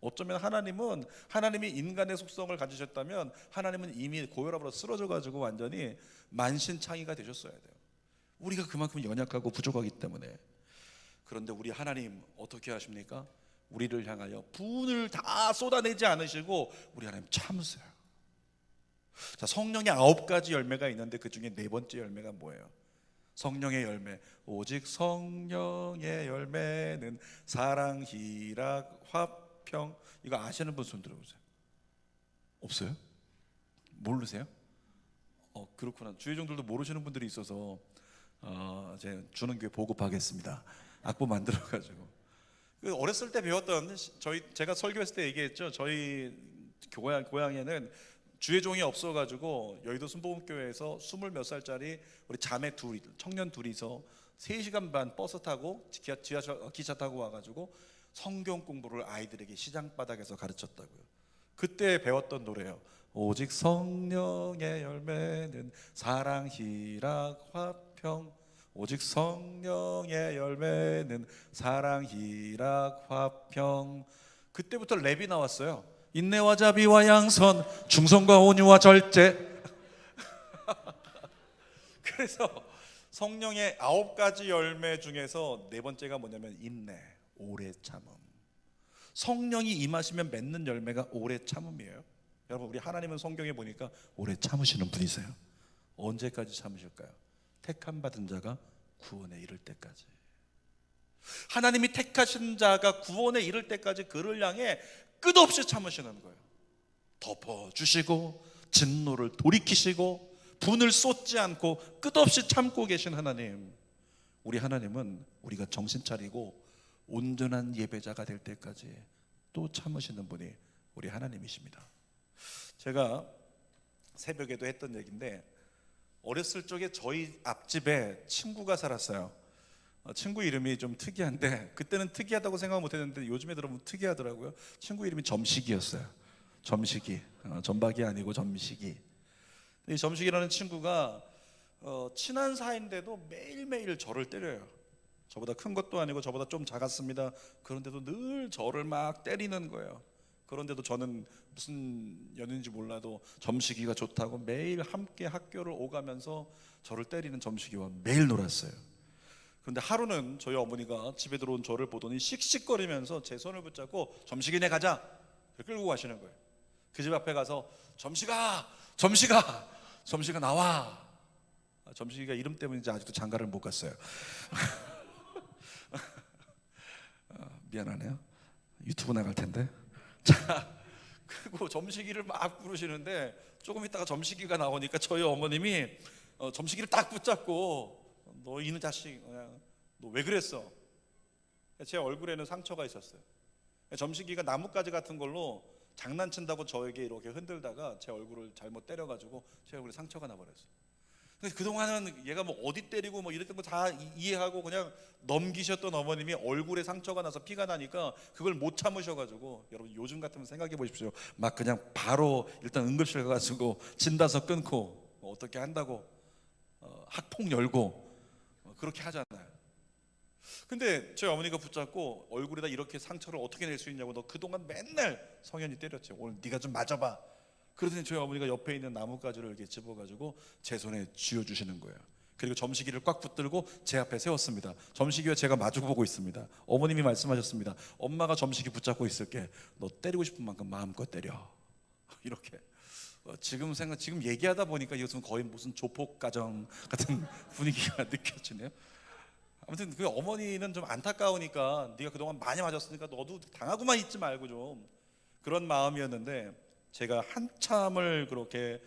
어쩌면 하나님이 인간의 속성을 가지셨다면 하나님은 이미 고혈압으로 쓰러져 가지고 완전히 만신창이가 되셨어야 돼요. 우리가 그만큼 연약하고 부족하기 때문에. 그런데 우리 하나님 어떻게 하십니까? 우리를 향하여 분을 다 쏟아내지 않으시고 우리 하나님 참으세요. 자, 성령의 9가지 열매가 있는데 그 중에 4번째 열매가 뭐예요? 성령의 열매. 오직 성령의 열매는 사랑, 희락, 화평. 이거 아시는 분 손 들어보세요. 없어요? 모르세요? 그렇구나. 주의종들도 모르시는 분들이 있어서 제 주는 교회 보급하겠습니다. 악보 만들어가지고. 어렸을 때 배웠던, 제가 설교했을 때 얘기했죠. 저희 고향에는 주의종이 없어가지고 여의도 순복음교회에서 20몇 살짜리 우리 자매 청년 둘이서 3시간 반 버스 타고 기차 타고 와가지고 성경 공부를 아이들에게 시장바닥에서 가르쳤다고요. 그때 배웠던 노래예요. 오직 성령의 열매는 사랑, 희락, 화평. 오직 성령의 열매는 사랑, 희락, 화평. 그때부터 랩이 나왔어요. 인내와 자비와 양선, 충성과 온유와 절제. 그래서 성령의 9가지 열매 중에서 4번째가 뭐냐면 인내, 오래 참음. 성령이 임하시면 맺는 열매가 오래 참음이에요. 여러분, 우리 하나님은 성경에 보니까 오래 참으시는 분이세요. 언제까지 참으실까요? 택함 받은 자가 구원에 이를 때까지. 하나님이 택하신 자가 구원에 이를 때까지 그를 향해 끝없이 참으시는 거예요. 덮어주시고 진노를 돌이키시고 분을 쏟지 않고 끝없이 참고 계신 하나님. 우리 하나님은 우리가 정신 차리고 온전한 예배자가 될 때까지 또 참으시는 분이 우리 하나님이십니다. 제가 새벽에도 했던 얘기인데, 어렸을 적에 저희 앞집에 친구가 살았어요. 친구 이름이 좀 특이한데, 그때는 특이하다고 생각 못했는데 요즘에 들어보면 특이하더라고요. 친구 이름이 점식이었어요. 점식이, 점박이 아니고 점식이. 이 점식이라는 친구가 친한 사이인데도 매일매일 저를 때려요. 저보다 큰 것도 아니고 저보다 좀 작았습니다. 그런데도 늘 저를 막 때리는 거예요. 그런데도 저는 무슨 연인지 몰라도 점식이가 좋다고 매일 함께 학교를 오가면서 저를 때리는 점식이와 매일 놀았어요. 그런데 하루는 저희 어머니가 집에 들어온 저를 보더니 씩씩거리면서 제 손을 붙잡고 점식이네 가자 끌고 가시는 거예요. 그 집 앞에 가서 점식아 나와. 점식이가 이름 때문인지 아직도 장가를 못 갔어요. 미안하네요. 유튜브 나갈 텐데. 자, 그리고 점식이를 막 부르시는데 조금 있다가 점식이가 나오니까 저희 어머님이 점식이를 딱 붙잡고 너 이놈 자식, 너 왜 그랬어? 제 얼굴에는 상처가 있었어요. 점식이가 나뭇가지 같은 걸로 장난친다고 저에게 이렇게 흔들다가 제 얼굴을 잘못 때려가지고 제 얼굴에 상처가 나버렸어요. 그동안은 얘가 뭐 어디 때리고 뭐 이랬던 거 다 이해하고 그냥 넘기셨던 어머님이 얼굴에 상처가 나서 피가 나니까 그걸 못 참으셔가지고, 여러분 요즘 같으면 생각해 보십시오. 막 그냥 바로 일단 응급실 가가지고 진단서 끊고 어떻게 한다고 학폭 열고 그렇게 하잖아요. 근데 저희 어머니가 붙잡고 얼굴에다 이렇게 상처를 어떻게 낼 수 있냐고, 너 그동안 맨날 성현이 때렸지, 오늘 네가 좀 맞아봐. 그러더니 저희 어머니가 옆에 있는 나뭇가지를 이렇게 집어가지고 제 손에 쥐어주시는 거예요. 그리고 점시기를 꽉 붙들고 제 앞에 세웠습니다. 점시기와 제가 마주보고 있습니다. 어머님이 말씀하셨습니다. 엄마가 점시기 붙잡고 있을게. 너 때리고 싶은 만큼 마음껏 때려. 이렇게. 지금 얘기하다 보니까 이것은 거의 무슨 조폭 가정 같은 분위기가 느껴지네요. 아무튼 그 어머니는 좀 안타까우니까 네가 그동안 많이 맞았으니까 너도 당하고만 있지 말고 좀, 그런 마음이었는데 제가 한참을 그렇게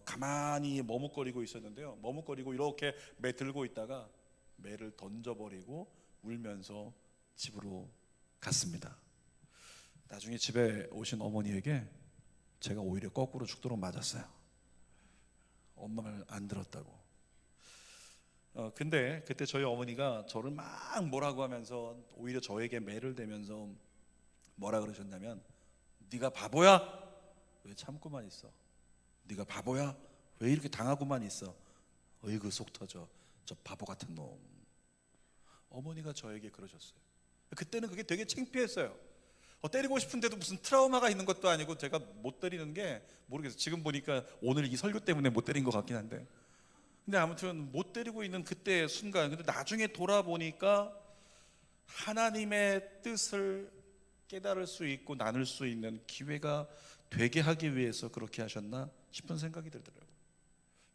가만히 머뭇거리고 있었는데요. 머뭇거리고 이렇게 매 들고 있다가 매를 던져버리고 울면서 집으로 갔습니다. 나중에 집에 오신 어머니에게 제가 오히려 거꾸로 죽도록 맞았어요. 엄마 말 안 들었다고. 근데 그때 저희 어머니가 저를 막 뭐라고 하면서 오히려 저에게 매를 대면서 뭐라 그러셨냐면, 네가 바보야? 왜 참고만 있어? 네가 바보야? 왜 이렇게 당하고만 있어? 어이구 속 터져, 저 바보 같은 놈. 어머니가 저에게 그러셨어요. 그때는 그게 되게 창피했어요. 때리고 싶은데도 무슨 트라우마가 있는 것도 아니고 제가 못 때리는 게 모르겠어요. 지금 보니까 오늘 이 설교 때문에 못 때린 것 같긴 한데, 근데 아무튼 못 때리고 있는 그때의 순간, 근데 나중에 돌아보니까 하나님의 뜻을 깨달을 수 있고 나눌 수 있는 기회가 되게 하기 위해서 그렇게 하셨나 싶은 생각이 들더라고요.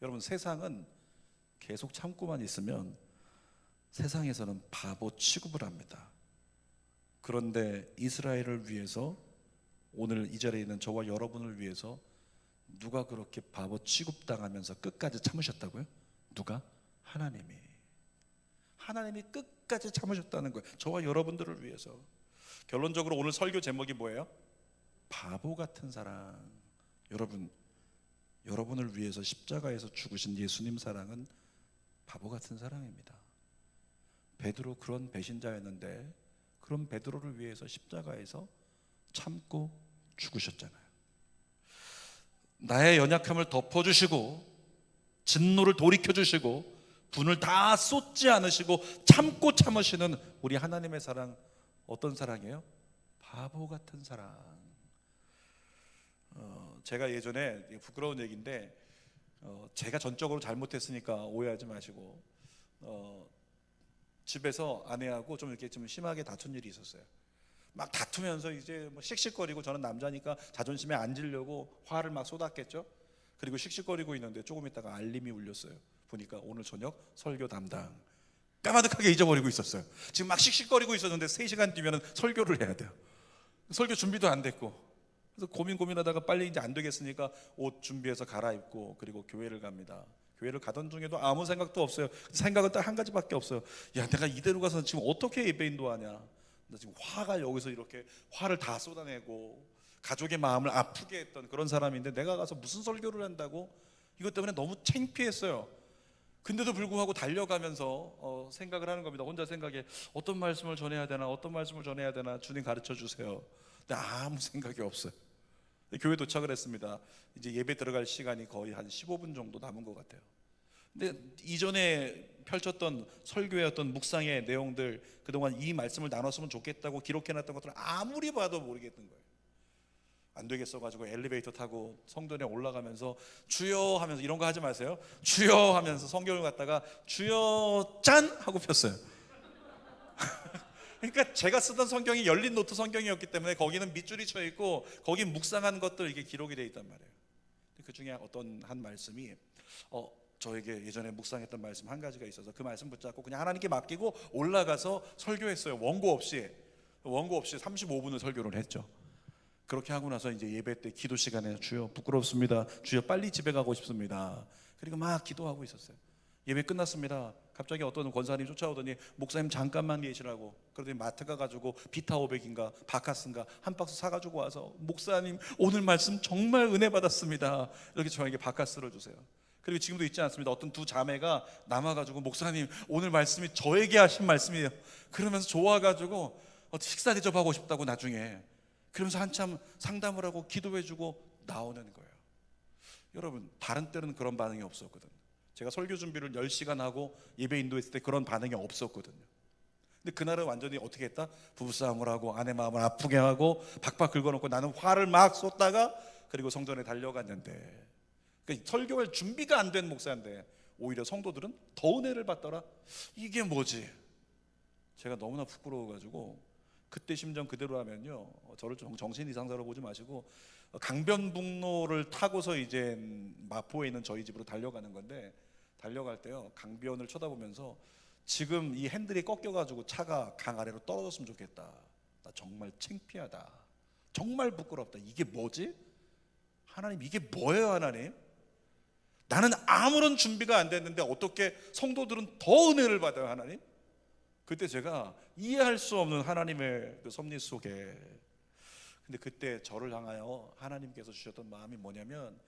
여러분, 세상은 계속 참고만 있으면 세상에서는 바보 취급을 합니다. 그런데 이스라엘을 위해서, 오늘 이 자리에 있는 저와 여러분을 위해서 누가 그렇게 바보 취급당하면서 끝까지 참으셨다고요? 누가? 하나님이 끝까지 참으셨다는 거예요. 저와 여러분들을 위해서. 결론적으로 오늘 설교 제목이 뭐예요? 바보 같은 사랑. 여러분을 위해서 십자가에서 죽으신 예수님 사랑은 바보 같은 사랑입니다. 베드로 그런 배신자였는데 그런 베드로를 위해서 십자가에서 참고 죽으셨잖아요. 나의 연약함을 덮어주시고 진노를 돌이켜주시고 분을 다 쏟지 않으시고 참고 참으시는 우리 하나님의 사랑, 어떤 사랑이에요? 바보 같은 사랑. 제가 예전에, 부끄러운 얘기인데, 제가 전적으로 잘못했으니까 오해하지 마시고, 집에서 아내하고 좀 이렇게 좀 심하게 다툰 일이 있었어요. 막 다투면서 이제 뭐 씩씩거리고, 저는 남자니까 자존심에 앉으려고 화를 막 쏟았겠죠. 그리고 씩씩거리고 있는데 조금 있다가 알림이 울렸어요. 보니까 오늘 저녁 설교 담당. 까마득하게 잊어버리고 있었어요. 지금 막 씩씩거리고 있었는데 3시간 뒤면 설교를 해야 돼요. 설교 준비도 안 됐고, 그래서 고민하다가 빨리 이제 안 되겠으니까 옷 준비해서 갈아입고 그리고 교회를 갑니다. 교회를 가던 중에도 아무 생각도 없어요. 생각은 딱 한 가지밖에 없어요. 야, 내가 이대로 가서 지금 어떻게 예배인도 하냐. 나 지금 화가 여기서 이렇게 화를 다 쏟아내고 가족의 마음을 아프게 했던 그런 사람인데 내가 가서 무슨 설교를 한다고? 이것 때문에 너무 창피했어요. 근데도 불구하고 달려가면서 생각을 하는 겁니다. 혼자 생각에 어떤 말씀을 전해야 되나 주님 가르쳐 주세요. 근데 아무 생각이 없어요. 교회 도착을 했습니다. 이제 예배 들어갈 시간이 거의 한 15분 정도 남은 것 같아요. 근데 이전에 펼쳤던 설교의 어떤 묵상의 내용들, 그동안 이 말씀을 나눴으면 좋겠다고 기록해놨던 것들을 아무리 봐도 모르겠는 거예요. 안 되겠어가지고 엘리베이터 타고 성전에 올라가면서 주여 하면서, 이런 거 하지 마세요. 주여 하면서 성경을 갖다가 주여 짠 하고 폈어요. 그러니까 제가 쓰던 성경이 열린 노트 성경이었기 때문에 거기는 밑줄이 쳐 있고 거기 묵상한 것들 이게 기록이 돼 있단 말이에요. 그 중에 어떤 한 말씀이 저에게 예전에 묵상했던 말씀 한 가지가 있어서 그 말씀 붙잡고 그냥 하나님께 맡기고 올라가서 설교했어요. 원고 없이 35분을 설교를 했죠. 그렇게 하고 나서 이제 예배 때 기도 시간에 주여 부끄럽습니다. 주여 빨리 집에 가고 싶습니다. 그리고 막 기도하고 있었어요. 예배 끝났습니다. 갑자기 어떤 권사님이 쫓아오더니 목사님 잠깐만 계시라고. 그러더니 마트 가가지고 비타 500인가 바카스인가 한 박스 사가지고 와서 목사님 오늘 말씀 정말 은혜 받았습니다. 이렇게 저에게 바카스를 주세요. 그리고 지금도 있지 않습니다. 어떤 두 자매가 남아가지고 목사님 오늘 말씀이 저에게 하신 말씀이에요. 그러면서 좋아가지고 식사 대접하고 싶다고 나중에. 그러면서 한참 상담을 하고 기도해주고 나오는 거예요. 여러분, 다른 때는 그런 반응이 없었거든요. 제가 설교 준비를 10시간 하고 예배 인도했을 때 그런 반응이 없었거든요. 근데 그날은 완전히 어떻게 했다? 부부싸움을 하고 아내 마음을 아프게 하고 박박 긁어놓고 나는 화를 막 쏟다가 그리고 성전에 달려갔는데, 그러니까 설교할 준비가 안 된 목사인데 오히려 성도들은 더 은혜를 받더라. 이게 뭐지? 제가 너무나 부끄러워가지고 그때 심정 그대로 하면요, 저를 좀 정신 이상자로 보지 마시고 강변북로를 타고서 이제 마포에 있는 저희 집으로 달려가는 건데, 달려갈 때요 강변을 쳐다보면서 지금 이 핸들이 꺾여가지고 차가 강 아래로 떨어졌으면 좋겠다. 나 정말 창피하다. 정말 부끄럽다. 이게 뭐지? 하나님, 이게 뭐예요 하나님? 나는 아무런 준비가 안 됐는데 어떻게 성도들은 더 은혜를 받아요 하나님? 그때 제가 이해할 수 없는 하나님의 그 섭리 속에, 근데 그때 저를 향하여 하나님께서 주셨던 마음이 뭐냐면,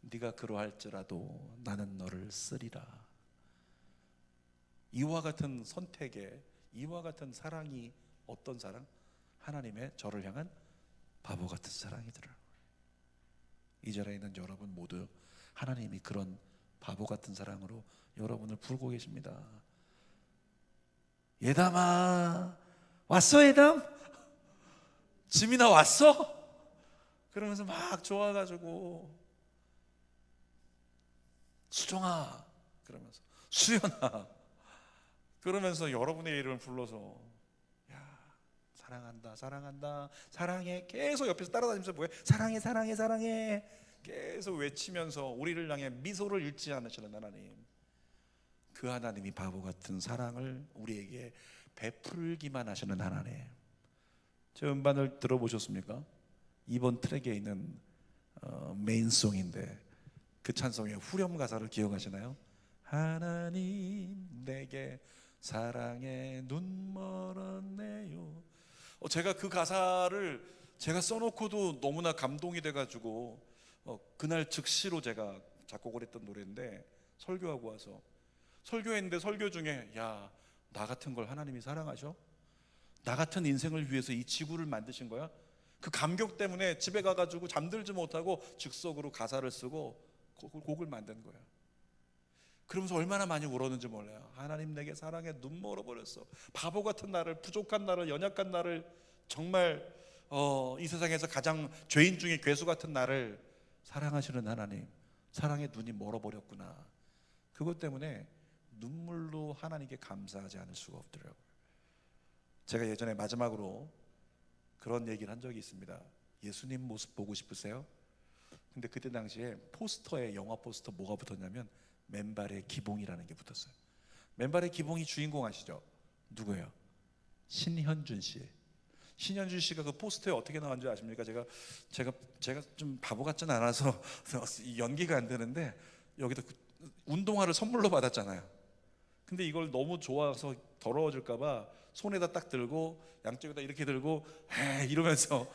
네가 그러할지라도 나는 너를 쓰리라. 이와 같은 선택에, 이와 같은 사랑이 어떤 사랑? 하나님의 저를 향한 바보 같은 사랑이더라고요. 이 자리에 있는 여러분 모두 하나님이 그런 바보 같은 사랑으로 여러분을 부르고 계십니다. 예담아, 왔어 예담? 지민아 왔어? 그러면서 막 좋아가지고, 수정아 그러면서, 수연아 그러면서 여러분의 이름을 불러서, 야 사랑한다 사랑한다 사랑해, 계속 옆에서 따라다니면서 뭐해? 사랑해 사랑해 사랑해 계속 외치면서 우리를 향해 미소를 잃지 않으시는 하나님, 그 하나님이 바보 같은 사랑을 우리에게 베풀기만 하시는 하나님. 제 음반을 들어보셨습니까? 이번 트랙에 있는 메인송인데 그 찬송의 후렴 가사를 기억하시나요? 하나님 내게 사랑의 눈 멀었네요. 제가 그 가사를 제가 써놓고도 너무나 감동이 돼가지고 그날 즉시로 제가 작곡을 했던 노래인데, 설교하고 와서 설교했는데 설교 중에, 야, 나 같은 걸 하나님이 사랑하셔? 나 같은 인생을 위해서 이 지구를 만드신 거야? 그 감격 때문에 집에 가가지고 잠들지 못하고 즉석으로 가사를 쓰고 곡을 만든 거야. 그러면서 얼마나 많이 울었는지 몰라요. 하나님 내게 사랑에 눈 멀어버렸어. 바보 같은 나를, 부족한 나를, 연약한 나를, 정말 이 세상에서 가장 죄인 중에 괴수 같은 나를 사랑하시는 하나님, 사랑의 눈이 멀어버렸구나. 그것 때문에 눈물로 하나님께 감사하지 않을 수가 없더라고요. 제가 예전에 마지막으로 그런 얘기를 한 적이 있습니다. 예수님 모습 보고 싶으세요? 근데 그때 당시에 포스터에, 영화 포스터 뭐가 붙었냐면 맨발의 기봉이라는 게 붙었어요. 맨발의 기봉이 주인공 아시죠? 누구예요? 신현준 씨. 신현준 씨가 그 포스터에 어떻게 나왔는지 아십니까? 제가 좀 바보 같진 않아서 연기가 안 되는데, 여기다 운동화를 선물로 받았잖아요. 근데 이걸 너무 좋아서 더러워질까봐 손에다 딱 들고 양쪽에다 이렇게 들고 이러면서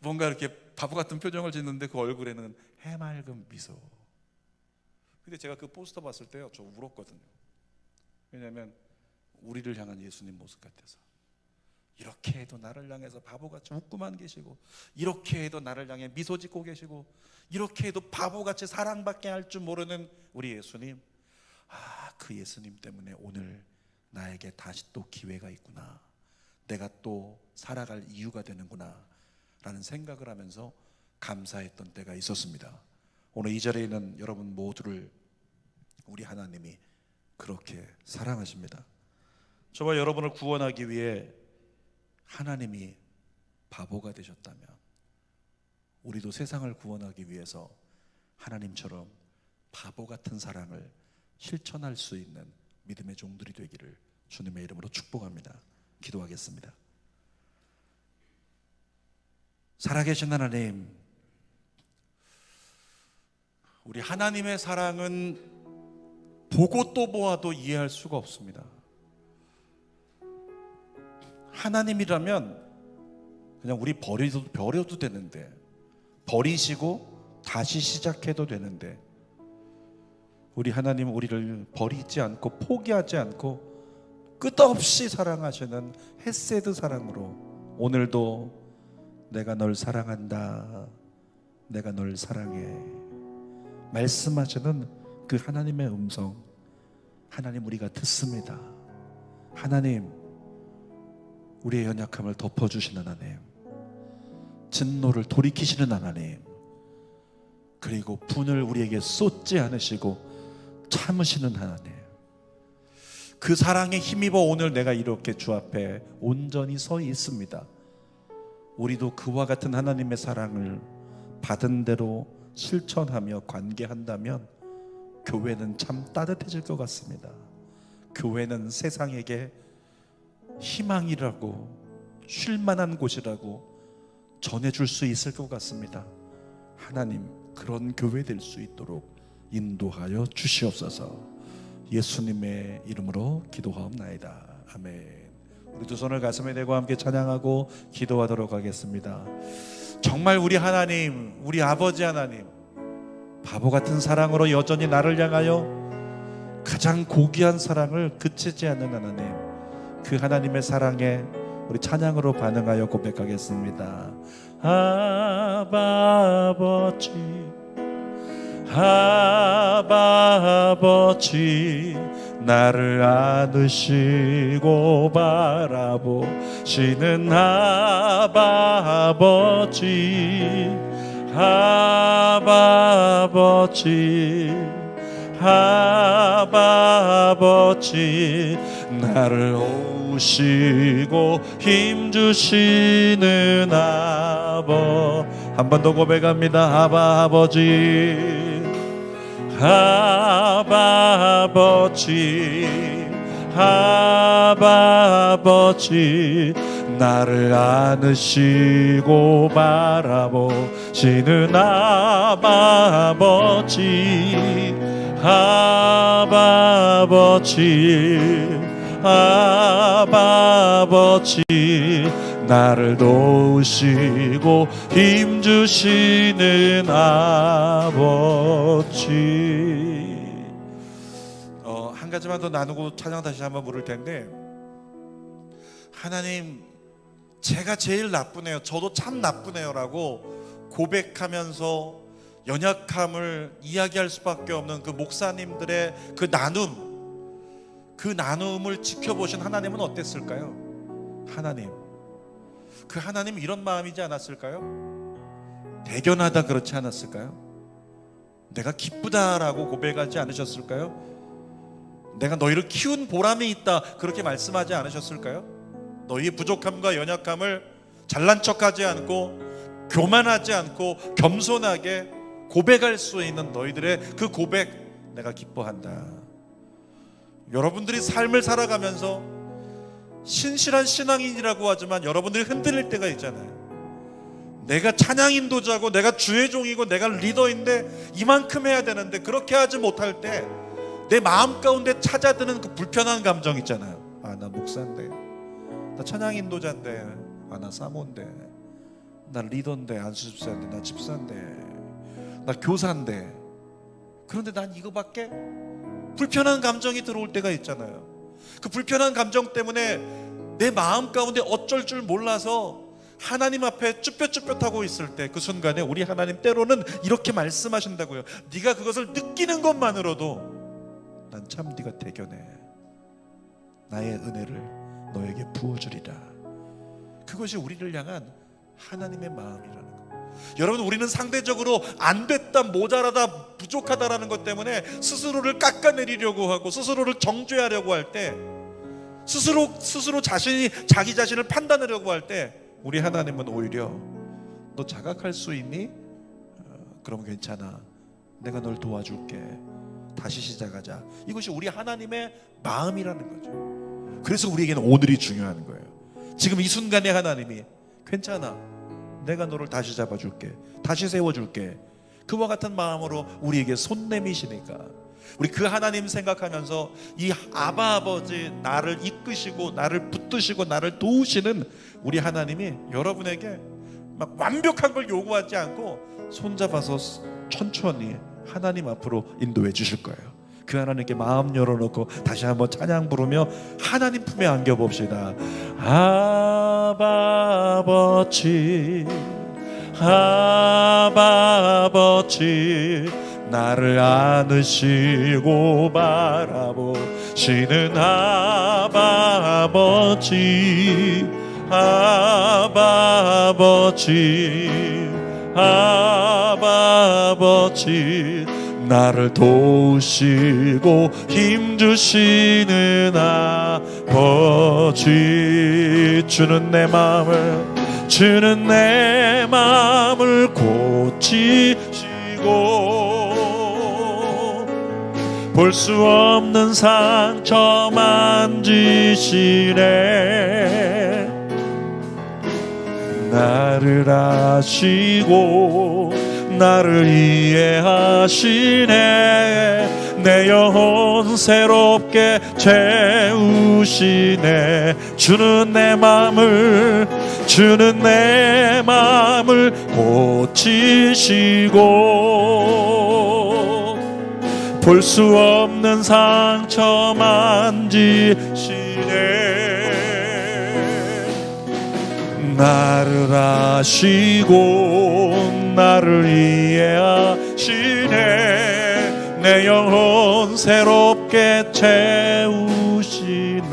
뭔가 이렇게 바보 같은 표정을 짓는데 그 얼굴에는 해맑은 미소. 근데 제가 그 포스터 봤을 때요, 저 울었거든요. 왜냐하면 우리를 향한 예수님 모습 같아서. 이렇게 해도 나를 향해서 바보같이 웃고만 계시고, 이렇게 해도 나를 향해 미소 짓고 계시고, 이렇게 해도 바보같이 사랑받게 할 줄 모르는 우리 예수님. 그 예수님 때문에 오늘 나에게 다시 또 기회가 있구나, 내가 또 살아갈 이유가 되는구나 라는 생각을 하면서 감사했던 때가 있었습니다. 오늘 이 자리에 있는 여러분 모두를 우리 하나님이 그렇게 사랑하십니다. 저와 여러분을 구원하기 위해 하나님이 바보가 되셨다면, 우리도 세상을 구원하기 위해서 하나님처럼 바보 같은 사랑을 실천할 수 있는 믿음의 종들이 되기를 주님의 이름으로 축복합니다. 기도하겠습니다. 살아계신 하나님, 우리 하나님의 사랑은 보고 또 보아도 이해할 수가 없습니다. 하나님이라면 그냥 우리 버려도 되는데, 버리시고 다시 시작해도 되는데, 우리 하나님 우리를 버리지 않고 포기하지 않고 끝없이 사랑하시는 헤세드 사랑으로 오늘도 내가 널 사랑한다, 내가 널 사랑해 말씀하시는 그 하나님의 음성, 하나님 우리가 듣습니다. 하나님, 우리의 연약함을 덮어주시는 하나님, 진노를 돌이키시는 하나님, 그리고 분을 우리에게 쏟지 않으시고 참으시는 하나님, 그 사랑에 힘입어 오늘 내가 이렇게 주 앞에 온전히 서 있습니다. 우리도 그와 같은 하나님의 사랑을 받은 대로 실천하며 관계한다면 교회는 참 따뜻해질 것 같습니다. 교회는 세상에게 희망이라고, 쉴만한 곳이라고 전해줄 수 있을 것 같습니다. 하나님, 그런 교회 될 수 있도록 인도하여 주시옵소서. 예수님의 이름으로 기도하옵나이다. 아멘. 우리 두 손을 가슴에 대고 함께 찬양하고 기도하도록 하겠습니다. 정말 우리 하나님, 우리 아버지 하나님, 바보 같은 사랑으로 여전히 나를 향하여 가장 고귀한 사랑을 그치지 않는 하나님, 그 하나님의 사랑에 우리 찬양으로 반응하여 고백하겠습니다. 아바 아버지, 아바 아버지, 나를 안으시고 바라보시는 아바 아버지, 아바 아버지, 아바 아버지, 나를 오시고 힘주시는 아버. 한 번 더 고백합니다. 아바 아버지, 아바 아버지, 아바 아버지, 나를 안으시고 바라보시는 아바 아버지, 아바 아버지, 아바 아버지, 나를 도우시고 힘주시는 아버지. 한 가지만 더 나누고 찬양 다시 한번 부를 텐데, 하나님, 제가 제일 나쁘네요, 저도 참 나쁘네요 라고 고백하면서 연약함을 이야기할 수밖에 없는 그 목사님들의 그 나눔을 지켜보신 하나님은 어땠을까요? 하나님, 그 하나님 이런 마음이지 않았을까요? 대견하다 그렇지 않았을까요? 내가 기쁘다라고 고백하지 않으셨을까요? 내가 너희를 키운 보람이 있다 그렇게 말씀하지 않으셨을까요? 너희의 부족함과 연약함을 잘난 척하지 않고 교만하지 않고 겸손하게 고백할 수 있는 너희들의 그 고백, 내가 기뻐한다. 여러분들이 삶을 살아가면서 신실한 신앙인이라고 하지만 여러분들이 흔들릴 때가 있잖아요. 내가 찬양 인도자고 내가 주의 종이고 내가 리더인데 이만큼 해야 되는데 그렇게 하지 못할 때 내 마음 가운데 찾아드는 그 불편한 감정 있잖아요. 아, 나 목사인데, 나 찬양 인도자인데, 아, 나 사모인데, 나 리더인데, 안수집사인데, 나 집사인데, 나 교사인데, 그런데 난 이거밖에? 불편한 감정이 들어올 때가 있잖아요. 그 불편한 감정 때문에 내 마음 가운데 어쩔 줄 몰라서 하나님 앞에 쭈뼛쭈뼛하고 있을 때, 그 순간에 우리 하나님 때로는 이렇게 말씀하신다고요. 네가 그것을 느끼는 것만으로도 난 참 네가 대견해, 나의 은혜를 너에게 부어주리라. 그것이 우리를 향한 하나님의 마음이라는 거예요. 여러분, 우리는 상대적으로 안 됐다, 모자라다, 부족하다라는 것 때문에 스스로를 깎아내리려고 하고 스스로를 정죄하려고 할 때, 스스로 자기 자신을 판단하려고 할 때, 우리 하나님은 오히려 너 자각할 수 있니? 그럼 괜찮아, 내가 널 도와줄게, 다시 시작하자. 이것이 우리 하나님의 마음이라는 거죠. 그래서 우리에게는 오늘이 중요한 거예요. 지금 이 순간에 하나님이 괜찮아, 내가 너를 다시 잡아줄게, 다시 세워줄게, 그와 같은 마음으로 우리에게 손 내미시니까 우리 그 하나님 생각하면서 이 아바 아버지, 나를 이끄시고 나를 붙드시고 나를 도우시는 우리 하나님이 여러분에게 막 완벽한 걸 요구하지 않고 손잡아서 천천히 하나님 앞으로 인도해 주실 거예요. 그 하나님께 마음 열어놓고 다시 한번 찬양 부르며 하나님 품에 안겨봅시다. 아바 아버지, 아바 아버지, 나를 안으시고 바라보시는 아바 아버지, 아바 아버지, 아바 아버지 나를 도우시고 힘주시는 아버지 주는 내 마음을 고치시고 볼 수 없는 상처 만지시네 나를 아시고 나를 이해하시네 내 영혼 새롭게 채우시네 주는 내 마음을 고치시고 볼 수 없는 상처 만지시네 나를 아시고 나를 이해하시네 내 영혼 새롭게 채우시네